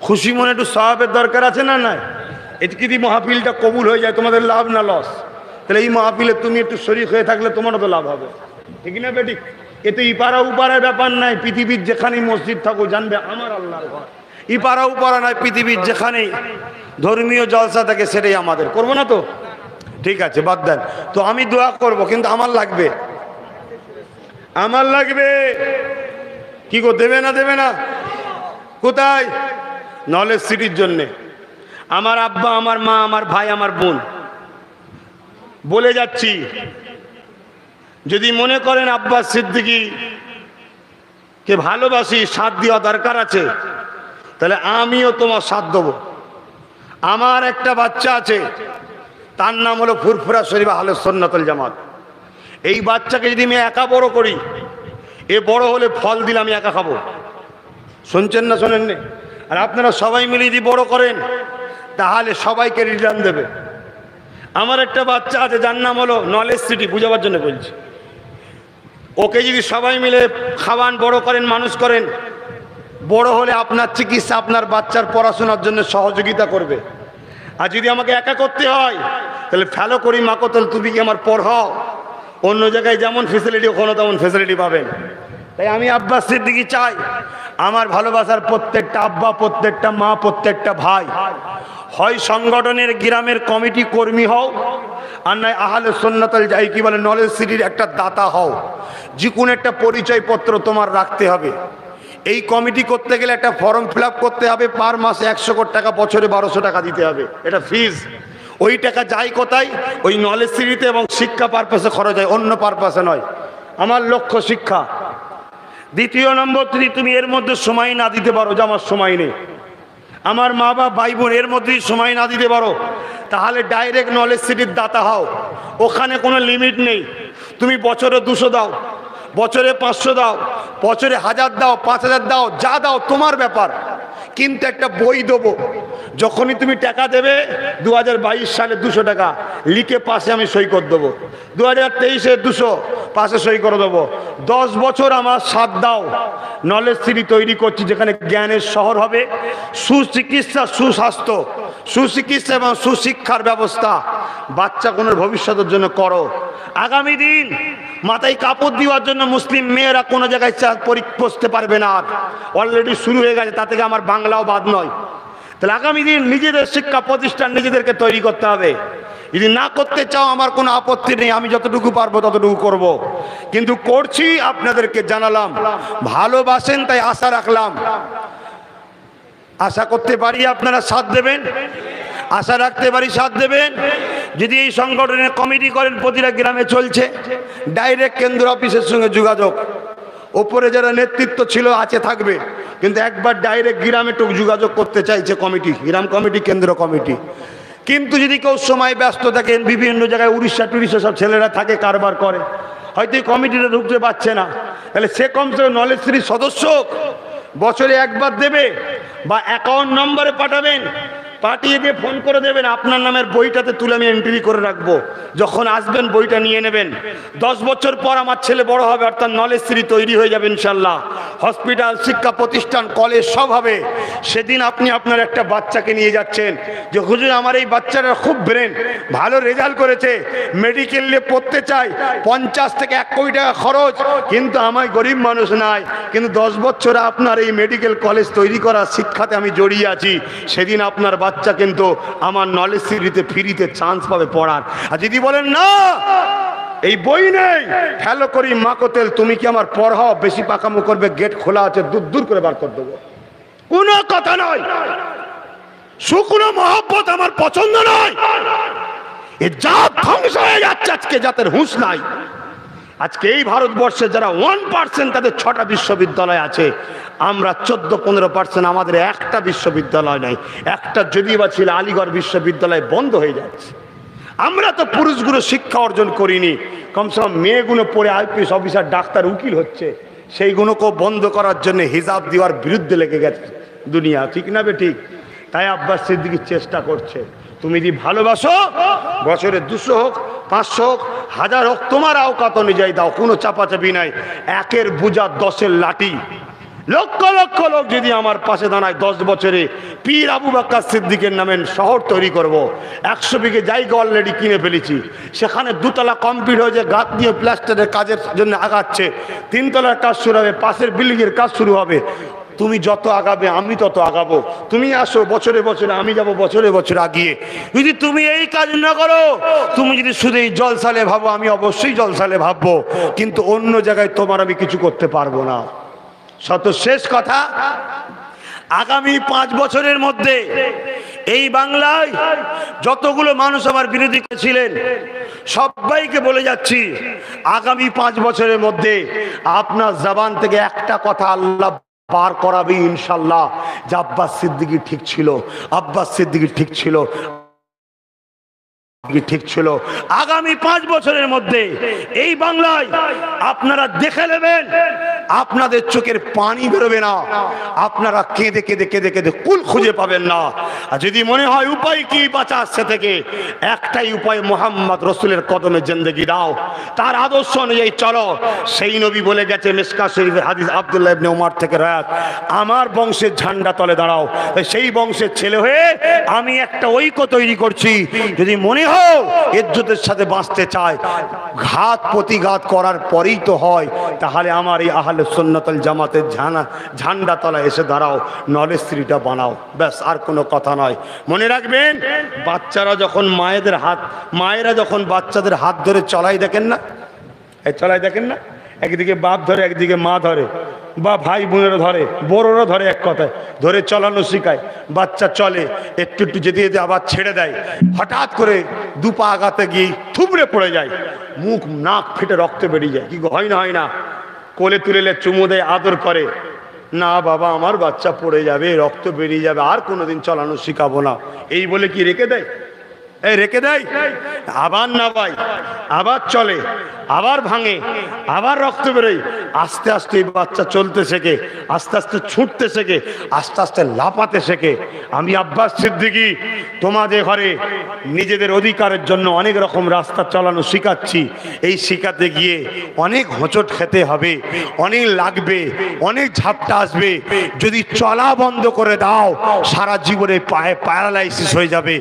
খুশি মনে একটু সওয়াবের দরকার আছে না? নাই? এতে যদি মাহফিলটা কবুল হয়ে যায়, তোমাদের লাভ না লস? তাহলে এই মাহফিলে তুমি একটু শরীক হয়ে থাকলে তোমারও তো লাভ হবে, ঠিক না বেঠিক? এতে ইপারা উপারার ব্যাপার নাই। পৃথিবীর যেখানেই মসজিদ থাকো জানবে আমার আল্লাহর ঘর। ইপারা উপারা নাই, পৃথিবীর যেখানেই ধর্মীয় জলসা থাকে সেটাই আমাদের। করবো না তো? ঠিক আছে, বাদ দেন। তো আমি দোয়া করব, কিন্তু আমার লাগবে, আমার লাগবে। কি গো, দেবে না? দেবে না? কোথায়? নলেজ সিটির জন্যে। আমার আব্বা, আমার মা, আমার ভাই, আমার বোন, বলে যাচ্ছি, যদি মনে করেন আব্বাস সিদ্দিকী কে ভালোবাসি, সাথ দেওয়া দরকার আছে, তাহলে আমিও তোমার সাথ দেবো। আমার একটা বাচ্চা আছে, তার নাম হলো ফুরফুরা শরীফ আহলে সুন্নাতুল জামাত। এই বাচ্চাকে যদি আমি একা বড় করি, এ বড় হলে ফল দিলে আমি একা খাবো। শুনছেন না শোনেননি? আর আপনারা সবাই মিলে যদি বড় করেন তাহলে সবাইকে রিটার্ন দেবে। আমার একটা বাচ্চা আছে, যার নাম হলো নলেজ সিটি, বুঝাবার জন্য বলছি। ওকে যদি সবাই মিলে খাওয়ান, বড় করেন, মানুষ করেন, বড় হলে আপনার চিকিৎসা, আপনার বাচ্চার পড়াশোনার জন্য সহযোগিতা করবে। আর যদি আমাকে একা করতে হয় তাহলে ফেলো করি মাকতল, তুমি কি আমার পড়াও। অন্য জায়গায় যেমন ফেসিলিটি ওখানে তেমন ফেসিলিটি পাবেন। তাই আমি আব্বাস সিদ্দিকী চাই আমার ভালোবাসার প্রত্যেকটা আব্বা, প্রত্যেকটা মা, প্রত্যেকটা ভাই হয় সংগঠনের গ্রামের কমিটি কর্মী হও, আর নয় আহলে সুন্নাতুল যাই কি বলে নলেজ সিটির একটা দাতা হও। যে কোনো একটা পরিচয়পত্র তোমার রাখতে হবে। এই কমিটি করতে গেলে একটা ফর্ম ফিল আপ করতে হবে, পার মাসে 100 কোটি টাকা, বছরে 1200 টাকা দিতে হবে, এটা ফিজ। ওই টাকা যায় কোথায়? ওই নলেজ সিটিতে এবং শিক্ষা পারপাসে খরচ হয়, অন্য পারপাসে নয়। আমার লক্ষ্য শিক্ষা। দ্বিতীয় নম্বর, যদি তুমি এর মধ্যে সময় না দিতে পারো যে আমার সময় নেই, আমার মা বাবা ভাই বোন এর মধ্যেই সময় না দিতে পারো, তাহলে ডাইরেক্ট নলেজ সিটির দাতা হও। ওখানে কোনো লিমিট নেই। তুমি বছরে 200 দাও, বছরে 500 দাও, বছরে 1000 দাও, 5000 দাও, যা দাও তোমার ব্যাপার। কিন্তু একটা বই দেবো, যখনই তুমি টাকা দেবে 2022 সালে 200 টাকা লিখে পাশে আমি সই করে দেবো, 2023-এ 200 পাশে সই করে দেবো। 10 বছর আমার সাথ দাও। নলেজ সিটি তৈরি করছি, যেখানে জ্ঞানের শহর হবে, সুচিকিৎসা, সুস্বাস্থ্য, সুচিকিৎসা এবং সুশিক্ষার ব্যবস্থা বাচ্চাগুলোর ভবিষ্যতের জন্য করো। আগামী দিন মাথায় কাপড় দেওয়ার জন্য মুসলিম মেয়েরা কোনো জায়গায় বসতে পারবে না, অলরেডি শুরু হয়ে গেছে, তা থেকে আমার বাংলাও বাদ নয়। তাহলে আগামী দিন নিজেদের শিক্ষা প্রতিষ্ঠান নিজেদেরকে তৈরি করতে হবে। যদি না করতে চাও আমার কোনো আপত্তি নেই, আমি যতটুকু পারবো ততটুকু করব। কিন্তু করছি, আপনাদেরকে জানালাম। ভালোবাসেন তাই আশা রাখলাম, আশা করতে পারি আপনারা সাথ দেবেন, আশা রাখতে পারি সাথ দেবেন। যদি এই সংগঠনের কমিটি করেন, প্রতিটা গ্রামে চলছে, ডাইরেক্ট কেন্দ্র অফিসের সঙ্গে যোগাযোগ। ওপরে যারা নেতৃত্ব ছিল আছে থাকবে, কিন্তু একবার ডাইরেক্ট গ্রামে টুক যোগাযোগ করতে চাইছে কমিটি, গ্রাম কমিটি, কেন্দ্র কমিটি। কিন্তু যদি কেউ সময় ব্যস্ত থাকেন, বিভিন্ন জায়গায় উড়িষ্যা টুরিষ্যা সব ছেলেরা থাকে, কারবার করে, হয়তো এই কমিটিটা ঢুকতে পারছে না, তাহলে সে কমসে কম নলেজ সিটির সদস্য বছরে একবার দেবে, বা অ্যাকাউন্ট নম্বরে পাঠাবেন, পাঠিয়ে দিয়ে ফোন করে দেবেন, আপনার নামের বইটাতে তুলে আমি এন্ট্রি করে রাখবো, যখন আসবেন বইটা নিয়ে নেবেন। 10 বছর পর আমার ছেলে বড় হবে, অর্থাৎ নলেজ সিটি তৈরি হয়ে যাবে ইনশাল্লাহ। হসপিটাল, শিক্ষা প্রতিষ্ঠান, কলেজ সব হবে। সেদিন আপনি আপনার একটা বাচ্চাকে নিয়ে যাচ্ছেন যে হুজুর আমার এই বাচ্চাটা খুব ব্রেন, ভালো রেজাল্ট করেছে, মেডিকেলে পড়তে চাই, 50 থেকে 1 কোটি টাকা খরচ, কিন্তু আমার গরিব মানুষ নাই, কিন্তু 10 বছর আপনার এই মেডিকেল কলেজ তৈরি করা শিক্ষাতে আমি জড়িয়ে আছি। সেদিন আপনার বাচ্চা কিন্তু আমার নলেজ সিটিতে ফ্রিতে চান্স পাবে পড়ার। আর যদি বলেন না এই বই নেই, ফেলো করি মাকতেল, তুমি কি আমার পড়াও, বেশি পাকামো করবে, গেট খোলা আছে, দূর দূর করে বার করে দেবো, কোনো কথা নয়। শুকনো মহব্বত আমার পছন্দ নয়। এ জাত ধ্বংস হয়ে যাচ্ছে আজকে, জাতের হুঁশ নাই। আজকে এই ভারতবর্ষে যারা 1% তাদের 6টা বিশ্ববিদ্যালয় আছে, আমরা 14-15%, আমাদের একটা বিশ্ববিদ্যালয় নাই। একটা যদি বা ছিল আলিগড় বিশ্ববিদ্যালয় বন্ধ হয়ে যাচ্ছে। আমরা তো পুরুষগুলো শিক্ষা অর্জন করিনি, কমসে কম মেয়েগুলো পড়ে আইপিএস অফিসার, ডাক্তার, উকিল হচ্ছে, সেইগুলোকেও বন্ধ করার জন্য হিজাব দেওয়ার বিরুদ্ধে লেগে গেছে দুনিয়া, ঠিক না বে ঠিক? তাই আব্বাস সিদ্দিকী চেষ্টা করছে। তুমি যদি ভালোবাসো, বছরে 200 হোক, 500 হোক, 1000 হোক, তোমার আওকাত অনুযায়ী দাও, কোনো চাপাচাপি নাই। 1-এর বোঝা 10-এর লাঠি। লক্ষ লক্ষ লোক যদি আমার পাশে দাঁড়ায়, 10 বছরে পীর আবু বকর সিদ্দিকের নামে শহর তৈরি করব। 100 বিঘে জায়গা অলরেডি কিনে ফেলেছি, সেখানে 2 তলা কমপ্লিট হয়েছে, গাঁত দিয়ে প্লাস্টারের কাজের জন্য আগাচ্ছে, 3 তলার কাজ শুরু হবে, পাশের বিল্ডিংয়ের কাজ শুরু হবে। তুমি যত আগাবে আমি তত আগাবো। তুমি আসো বছরে বছরে, আমি যাব বছরে বছরে আগিয়ে। যদি তুমি এই কাজ না করো, তুমি যদি শুধু এই জলসালে ভাবো, আমি অবশ্যই জলসালে ভাববো, কিন্তু অন্য জায়গায় তোমার আমি কিছু করতে পারবো না। শেষ কথা, আগামী 5 বছরের মধ্যে এই বাংলায় যতগুলো মানুষ আমার বিরোধী ছিলেন, সবাইকে বলে যাচ্ছি, আগামী 5 বছরের মধ্যে আপনার জবান থেকে একটা কথা আল্লাহ বার করাবে ইনশাল্লাহ, যে আব্বাস সিদ্দিকী ঠিক ছিল, আব্বাস সিদ্দিকী ঠিক ছিল, ঠিক ছিল। আগামী 5 বছরের মধ্যে এই বাংলায় আপনারা দেখে নেবেন আপনাদের চোখের পানি বেরোবে না, আপনারা কেঁদে কেঁদে কেঁদে কেঁদে কুল খুঁজে পাবেন না। আর যদি মনে হয় উপায় কি বাঁচা আসছে থেকে, একটাই উপায়, মোহাম্মদ রসুলের কদমে জিন্দেগি দাও, তার আদর্শ অনুযায়ী চলো। সেই নবী বলে গেছে মিশকাত শরীফের হাদিস, আব্দুল্লাহ ইবনে উমর থেকে রাত, আমার বংশের ঝান্ডা তলে দাঁড়াও। সেই বংশের ছেলে হয়ে আমি একটা ঐক্য তৈরি করছি। যদি মনে হয় ইজ্জতের সাথে বাঁচতে চায়, ঘাত প্রতিঘাত করার পরেই তো হয়, তাহলে আমার এই আহলে সুন্নাত ওয়াল জামাতের ঝান্ডা তলায় এসে দাঁড়াও, নলে স্ত্রীটা বানাও, ব্যাস, আর কোনো কথা নয়। মনে রাখবেন, বাচ্চারা যখন মায়েরা যখন বাচ্চাদের হাত ধরে চলাই দেখেন না, চলাই দেখেন না, একদিকে বাপ ধরে একদিকে মা ধরে, বা ভাই বোনেরা ধরে, বড়রা ধরে, এক কথায় ধরে চলানো শিখায়। বাচ্চা চলে, একটু একটু যেতে যেতে আবার ছেড়ে দেয়, হঠাৎ করে দুপা আগাতে গিয়ে থুবড়ে পড়ে যায়, মুখ নাক ফেটে রক্ত বেরিয়ে যায়। কি হয় না? হয় না? কোলে তুলে চুমু দেয়, আদর করে, না বাবা আমার বাচ্চা পড়ে যাবে, রক্ত বেরিয়ে যাবে, আর কোনোদিন চলানো শিখাবো না, এই বলে কি রেখে দেয়? এই রেখে দেয়? আবার না ভাই, আবার চলে, আবার ভাঙে, আবার রক্ত বেরোয়। আস্তে আস্তে এই বাচ্চা চলতে শেখে, আস্তে আস্তে ছুটতে শেখে, আস্তে আস্তে লাফাতে শেখে। আমি আব্বাস সিদ্দিকী তোমাদের ঘরে নিজেদের অধিকারের জন্য অনেক রকম রাস্তা চালানো শিখাচ্ছি। এই শিখাতে গিয়ে অনেক হোঁচট খেতে হবে, অনেক লাগবে, অনেক ঝাপটা আসবে। যদি চলা বন্ধ করে দাও, সারা জীবনে পায়ে প্যারালাইসিস হয়ে যাবে,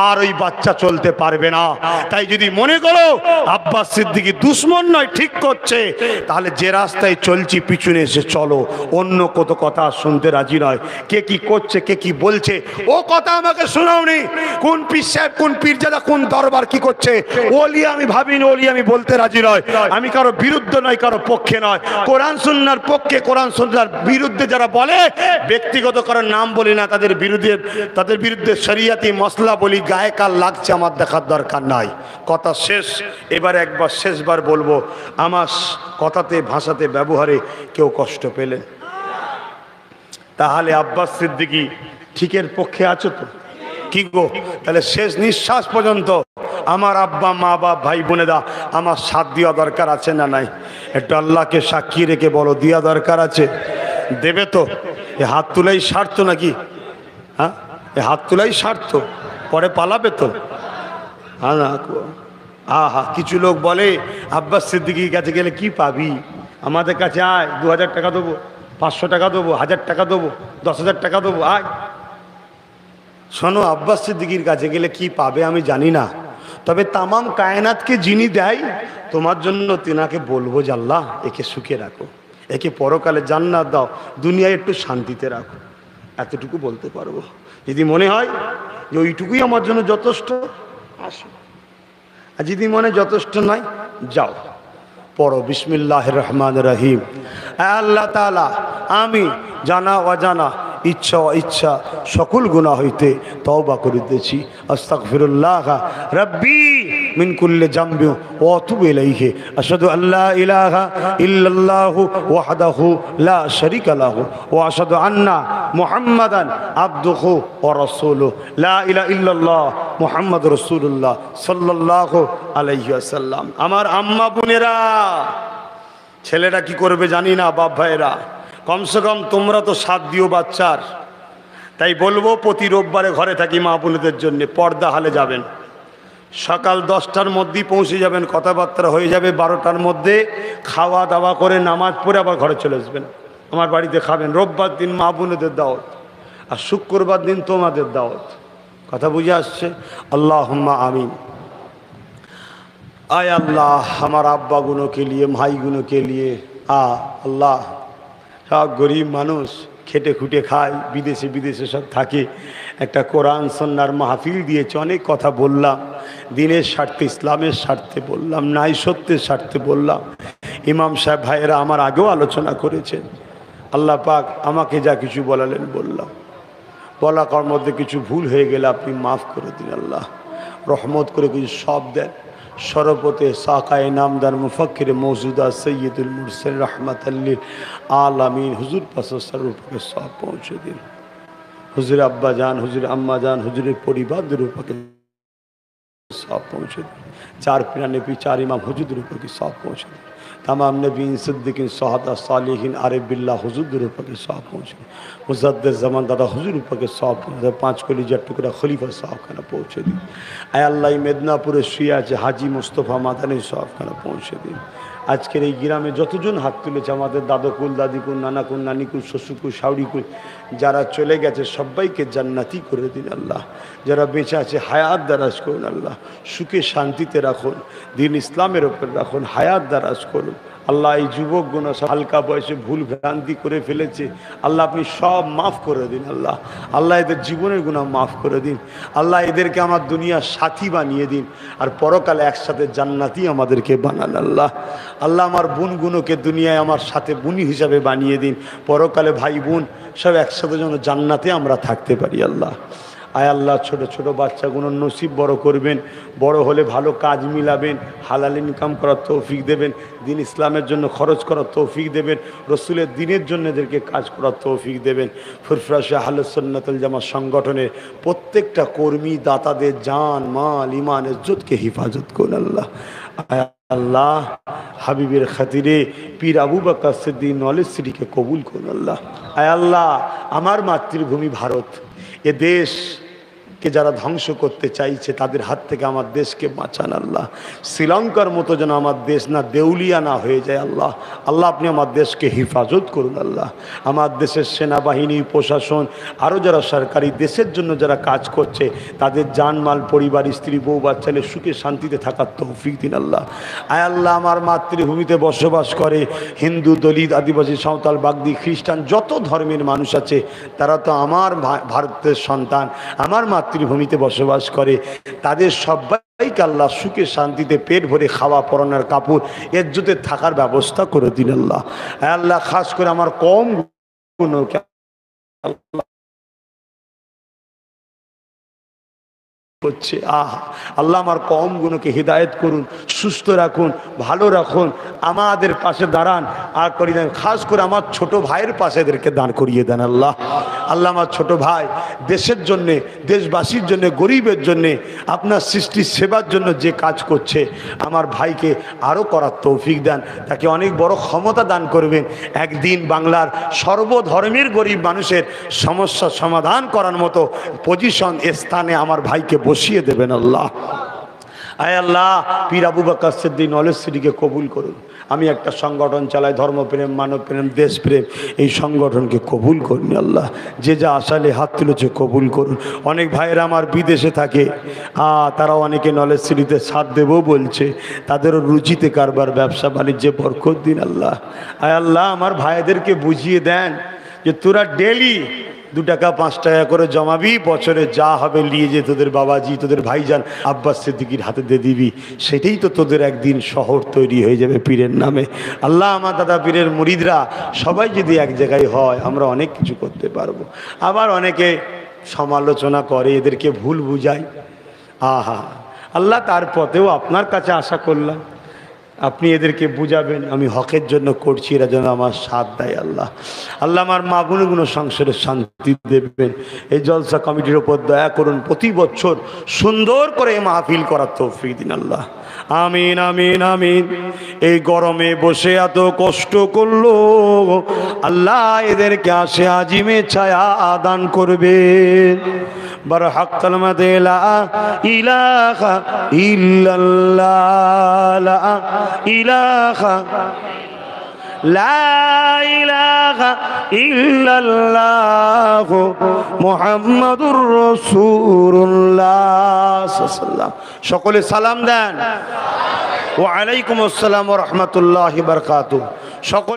আর ওই বাচ্চা চলতে পারবে না। তাই যদি মনে করো আব্বাস সিদ্দিকী দুশ্মন নয়, ঠিক করছে, তাহলে যে রাস্তায় চলছি পিছনে এসে চলো, অন্য কত কথা শুনতে রাজি নয়। কে কি করছে, কে কি বলছে, ও কথা আমাকে শোনাওনি। কোন পীর সাহেব, কোন পীরজাদা, কোন দরবার কি করছে, ওলি আমি ভাবিনি, ওলি আমি বলতে রাজি নয়। আমি কারো বিরুদ্ধে নয়, কারো পক্ষে নয়। কোরআন সুন্নাহর পক্ষে, কোরআন সুন্নাহর বিরুদ্ধে যারা বলে, ব্যক্তিগত কারোর নাম বলি না, তাদের বিরুদ্ধে শরিয়াতি মসলা বলি, গায়ে কাল লাগছে আমার দেখার দরকার নাই। কথা শেষ। এবার একবার শেষবার বলবো, আমার কথাতে, ভাষাতে, ব্যবহারে কেউ কষ্ট পেলে, তাহলে আব্বাস সিদ্দিকী ঠিকের পক্ষে আছো তো? কি গো? তাহলে শেষ নিঃশ্বাস পর্যন্ত আমার আব্বা, মা, বাপ, ভাই বোনেরা আমার সাথ দেওয়া দরকার আছে না নাই? একটু আল্লাহকে সাক্ষী রেখে বলো, দেওয়া দরকার আছে? দেবে তো? এ হাত তুলাই স্বার্থ নাকি? হ্যাঁ, এ হাত তুলাই স্বার্থ, পরে পালাবে তো? হ্যাঁ না? হা, কিছু লোক বলে আব্বাস সিদ্দিকীর কাছে গেলে কি পাবি, আমাদের কাছে আয়, 2000 টাকা দেবো, 500 টাকা দেবো, 1000 টাকা দেবো, 10,000 টাকা দেবো, আয়। শোনো, আব্বাস সিদ্দিকীর কাছে গেলে কি পাবে আমি জানি না, তবে তামাম কায়নাতকে যিনি দেয়, তোমার জন্য তিনাকে বলবো যে আল্লাহ একে সুখে রাখো, একে পরকালে জান্নাত দাও, দুনিয়ায় একটু শান্তিতে রাখো, এতটুকু বলতে পারবো। যদি মনে হয় যে ওইটুকুই আমার জন্য যথেষ্ট, আসো। আর যদি মনে যথেষ্ট নয়, যাও, পড়ো বিসমিল্লাহির রহমানির রহিম। আল্লাহ তাআলা, আমি জানা অজানা, ইচ্ছা অইচ্ছা সকল গুনাহ হইতে তওবা করিতেছি। আস্তাগফিরুল্লাহ রাব্বি মিন কুল্লি যামবি ওয়া আতুবু ইলাইহি। আশহাদু আল্লা ইলাহা ইল্লাল্লাহু ওয়াহদাহু লা শারীকা লাহু ওয়া আশহাদু আন্না মুহাম্মাদান আবদুহু ওয়া রাসূলুহু। লা ইলাহা ইল্লাল্লাহ মুহাম্মাদুর রাসূলুল্লাহ সাল্লাল্লাহু আলাইহি ওয়াসাল্লাম। আমার আম্মা বোনেরা, ছেলেরা কি করবে জানি না, বাপ ভাইয়েরা, কমসে কম তোমরা তো সাথ দিও বাচ্চার। তাই বলবো, প্রতি রোববারে ঘরে থাকি মা বোনেদের জন্য, পর্দা হালে যাবেন, সকাল 10টার মধ্যেই পৌঁছে যাবেন, কথাবার্তা হয়ে যাবে 12টার মধ্যে, খাওয়া দাওয়া করে নামাজ পড়ে আবার ঘরে চলে আসবেন, আমার বাড়িতে খাবেন। রোববার দিন মা বোনেদের দাওয়াত, আর শুক্রবার দিন তোমাদের দাওয়াত। কথা বুঝে আসছে? আল্লাহুম্মা আমিন। आय अल्लाह, हमारा अब्बा गुनों के लिए, भाई गुनों के लिए, अल्लाह, सब गरीब मानुष खेटे खुटे खाय, विदेशे विदेशे सब थाके, एक कुरान सुन्नार महफिल दिए अनेक कथा बोललाम, दिनेर स्वार्थे, इस्लामेर स्वार्थे बोललाम, नाई सत्येर स्वार्थे बोललाम। इमाम साहेब भाइरा आमार आगेও आलोचना करेছেন। আল্লাহ পাক আমাকে যা কিছু বলালেন বললাম, বলার মধ্যে কিছু ভুল হয়ে গেলে আপনি মাফ করে দিন। আল্লাহ রহমত করে কিছু সব দেন। शरबते साकाए नामदार मुफक्किर मौजूदा सैयदुल मुरसल रहमतल लिल आलमीन हुजूर पास स्वरूप के सब पहुँचे दिन। हुजूर अब्बा जान, हुजूर अम्मा जान, हुजूर परिवार रूप के सब पहुँचे दिन। चार पिराने पी चार इमाम हुजूर रूप की सब पहुँचे दिन। तमाम नबीन सिद्दीकीन शहादा सालिहीन आरिफ बिल्लाह हुजूर ऊपर के सवाब पहुँचे, मुजद्दिद ज़मान दादा हुजूर ऊपर के सवाब पहुँचे, 5 कलीजा टुकड़ा खलीफा साहब खाना पहुँचे दिन। आय अल्लाह मेदिनीपुरे शुয়ে আছে हाजी मुस्तफ़ा मादानी साहब खाना पहुँचे दिन। আজকের এই গ্রামে যতজন হাত তুলেছে আমাদের দাদকুল দাদিকুল নানাকুল নানিকুল শ্বশুরকুল শাউরিকুল যারা চলে গেছে সবাইকে জান্নাতি করে দিন আল্লাহ। যারা বেঁচে আছে হায়াত দারাজ করুন আল্লাহ, সুখে শান্তিতে রাখুন, দিন ইসলামের ওপর রাখুন, হায়াত দারাজ করুন আল্লাহ। এই যুবকগুলো হালকা বয়সে ভুল ভ্রান্তি করে ফেলেছে আল্লাহ, আপনি সব মাফ করে দিন আল্লাহ। আল্লাহ এদের জীবনের গুনাহ মাফ করে দিন আল্লাহ। এদেরকে আমার দুনিয়ার সাথী বানিয়ে দিন আর পরকালে একসাথে জান্নাতি আমাদেরকে বানান আল্লাহ। আল্লাহ আমার বোনগুলোকে দুনিয়ায় আমার সাথে বোন হিসাবে বানিয়ে দিন, পরকালে ভাই বোন সব একসাথে যেন জান্নাতে আমরা থাকতে পারি আল্লাহ। আয় আল্লাহ ছোট ছোট বাচ্চাগুলোর নসিব বড় করবেন, বড় হলে ভালো কাজ মিলাবেন, হালাল ইনকাম করার তৌফিক দেবেন, দিন ইসলামের জন্য খরচ করার তৌফিক দেবেন, রসুলের দিনের জন্য এদেরকে কাজ করার তৌফিক দেবেন। ফুরফুরা আহলুস সুন্নাত ওয়াল জামাত সংগঠনের প্রত্যেকটা কর্মী দাতাদের জান মাল ইমান ইজ্জতকে হেফাজত করুন আল্লাহ। আল্লাহ হাবিবের খাতিরে পীর আবু বকর সিদ্দিক নলেজ সিটিকে কবুল করুন আল্লাহ। আয় আল্লাহ আমার মাতৃভূমি ভারত, এ দেশকে যারা ধ্বংস করতে চাইছে তাদের হাত থেকে আমার দেশকে বাঁচান আল্লাহ। শ্রীলঙ্কার মতো যেন আমার দেশ না দেউলিয়া না হয়ে যায় আল্লাহ। আল্লাহ আপনি আমার দেশকে হেফাজত করুন আল্লাহ। আমার দেশের সেনাবাহিনী প্রশাসন আরও যারা সরকারি দেশের জন্য যারা কাজ করছে তাদের জানমাল পরিবার স্ত্রী বউ বাচ্চাদের সুখে শান্তিতে থাকার তৌফিক দিন আল্লাহ। আয় আল্লাহ আমার মাতৃভূমিতে বসবাস করে হিন্দু দলিত আদিবাসী সাঁওতাল বাগদি খ্রিস্টান যত ধর্মের মানুষ আছে তারা তো আমার ভারতের সন্তান, আমার মাতৃভূমিতে বসবাস করে, তাদের সবাইকে আল্লাহ সুখে শান্তিতে পেট ভরে খাওয়া পরানোর কাপড় ইজ্জতে থাকার ব্যবস্থা করে দিন আল্লাহ। আল্লাহ খাস করে আমার কম গুণকে হচ্ছে আল্লাহ আমার কম গুণকে হিদায়ত করুন, সুস্থ রাখুন, ভালো রাখুন, আমাদের পাশে দাঁড়ান আর করিয়ে দেন। খাস করে আমার ছোট ভাইয়ের পাশে এদেরকে দান করিয়ে দেন আল্লাহ। আল্লাহ আমার ছোট ভাই দেশের জন্যে, দেশবাসীর জন্যে, গরিবের জন্যে, আপনার সৃষ্টির সেবার জন্য যে কাজ করছে আমার ভাইকে আরও করার তৌফিক দেন, তাকে অনেক বড় ক্ষমতা দান করবেন। একদিন বাংলার সর্বধর্মের গরিব মানুষের সমস্যা সমাধান করার মতো পজিশন স্থানে আমার ভাইকে বসিয়ে দেবেন আল্লাহ। আয় আল্লাহ পীর আবু বকর সিদ্দিক নলেজ সিটিকে কবুল করুন। আমি একটা সংগঠন চালাই ধর্মপ্রেম মানবপ্রেম দেশপ্রেম, এই সংগঠনকে কবুল করুন আল্লাহ। যে যা আসালে হাত তুলেছে কবুল করুন। অনেক ভাইয়েরা আমার বিদেশে থাকে, তারা অনেকে নলেজ সিটিতে সাথ দেবও বলছে, তাদেরও রুচিতে কারবার ব্যবসা বাণিজ্যে বরকত দিন আল্লাহ। আয় আল্লাহ আমার ভাইদেরকে বুঝিয়ে দেন যে তোরা ডেলি 2 টাকা 5 টাকা করে জমাবি, বছরে যা হবে নিয়ে যে তোদের বাবাজি তোদের ভাইজান আব্বাস সিদ্দিকীর হাতে দিয়ে দিবি, সেটাই তো তোদের একদিন শহর তৈরি হয়ে যাবে পীরের নামে। আল্লাহ আমার দাদা পীরের মুরিদরা সবাই যদি এক জায়গায় হয় আমরা অনেক কিছু করতে পারবো। আবার অনেকে সমালোচনা করে, এদেরকে ভুল বুঝায়। আল্লাহ তার পথেও আপনার কাছে আশা করলাম আপনি এদেরকে বুঝাবেন আমি হকের জন্য করছি, এরা যেন আমার সাথ দেয় আল্লাহ। আল্লাহ আমার মা বোনগুলো সংসারে শান্তি দেবেন। এই জলসা কমিটির ওপর দয়া করুন, প্রতি বছর সুন্দর করে মাহফিল করার তৌফিক দিন আল্লাহ। আমিন আমিন আমিন। এই গরমে বসে এত কষ্ট করলো আল্লাহ, এদেরকে আসে আজিমে ছায়া দান করবেন। برحق كلمة لا إله إلا الله لا إله لا إله إلا الله محمد رسول الله صلى الله عليه وسلم। সকলে সালাম দেন। ওয়া আলাইকুম আসসালাম ওয়া রাহমাতুল্লাহি ওয়া বারাকাতুহু। সকল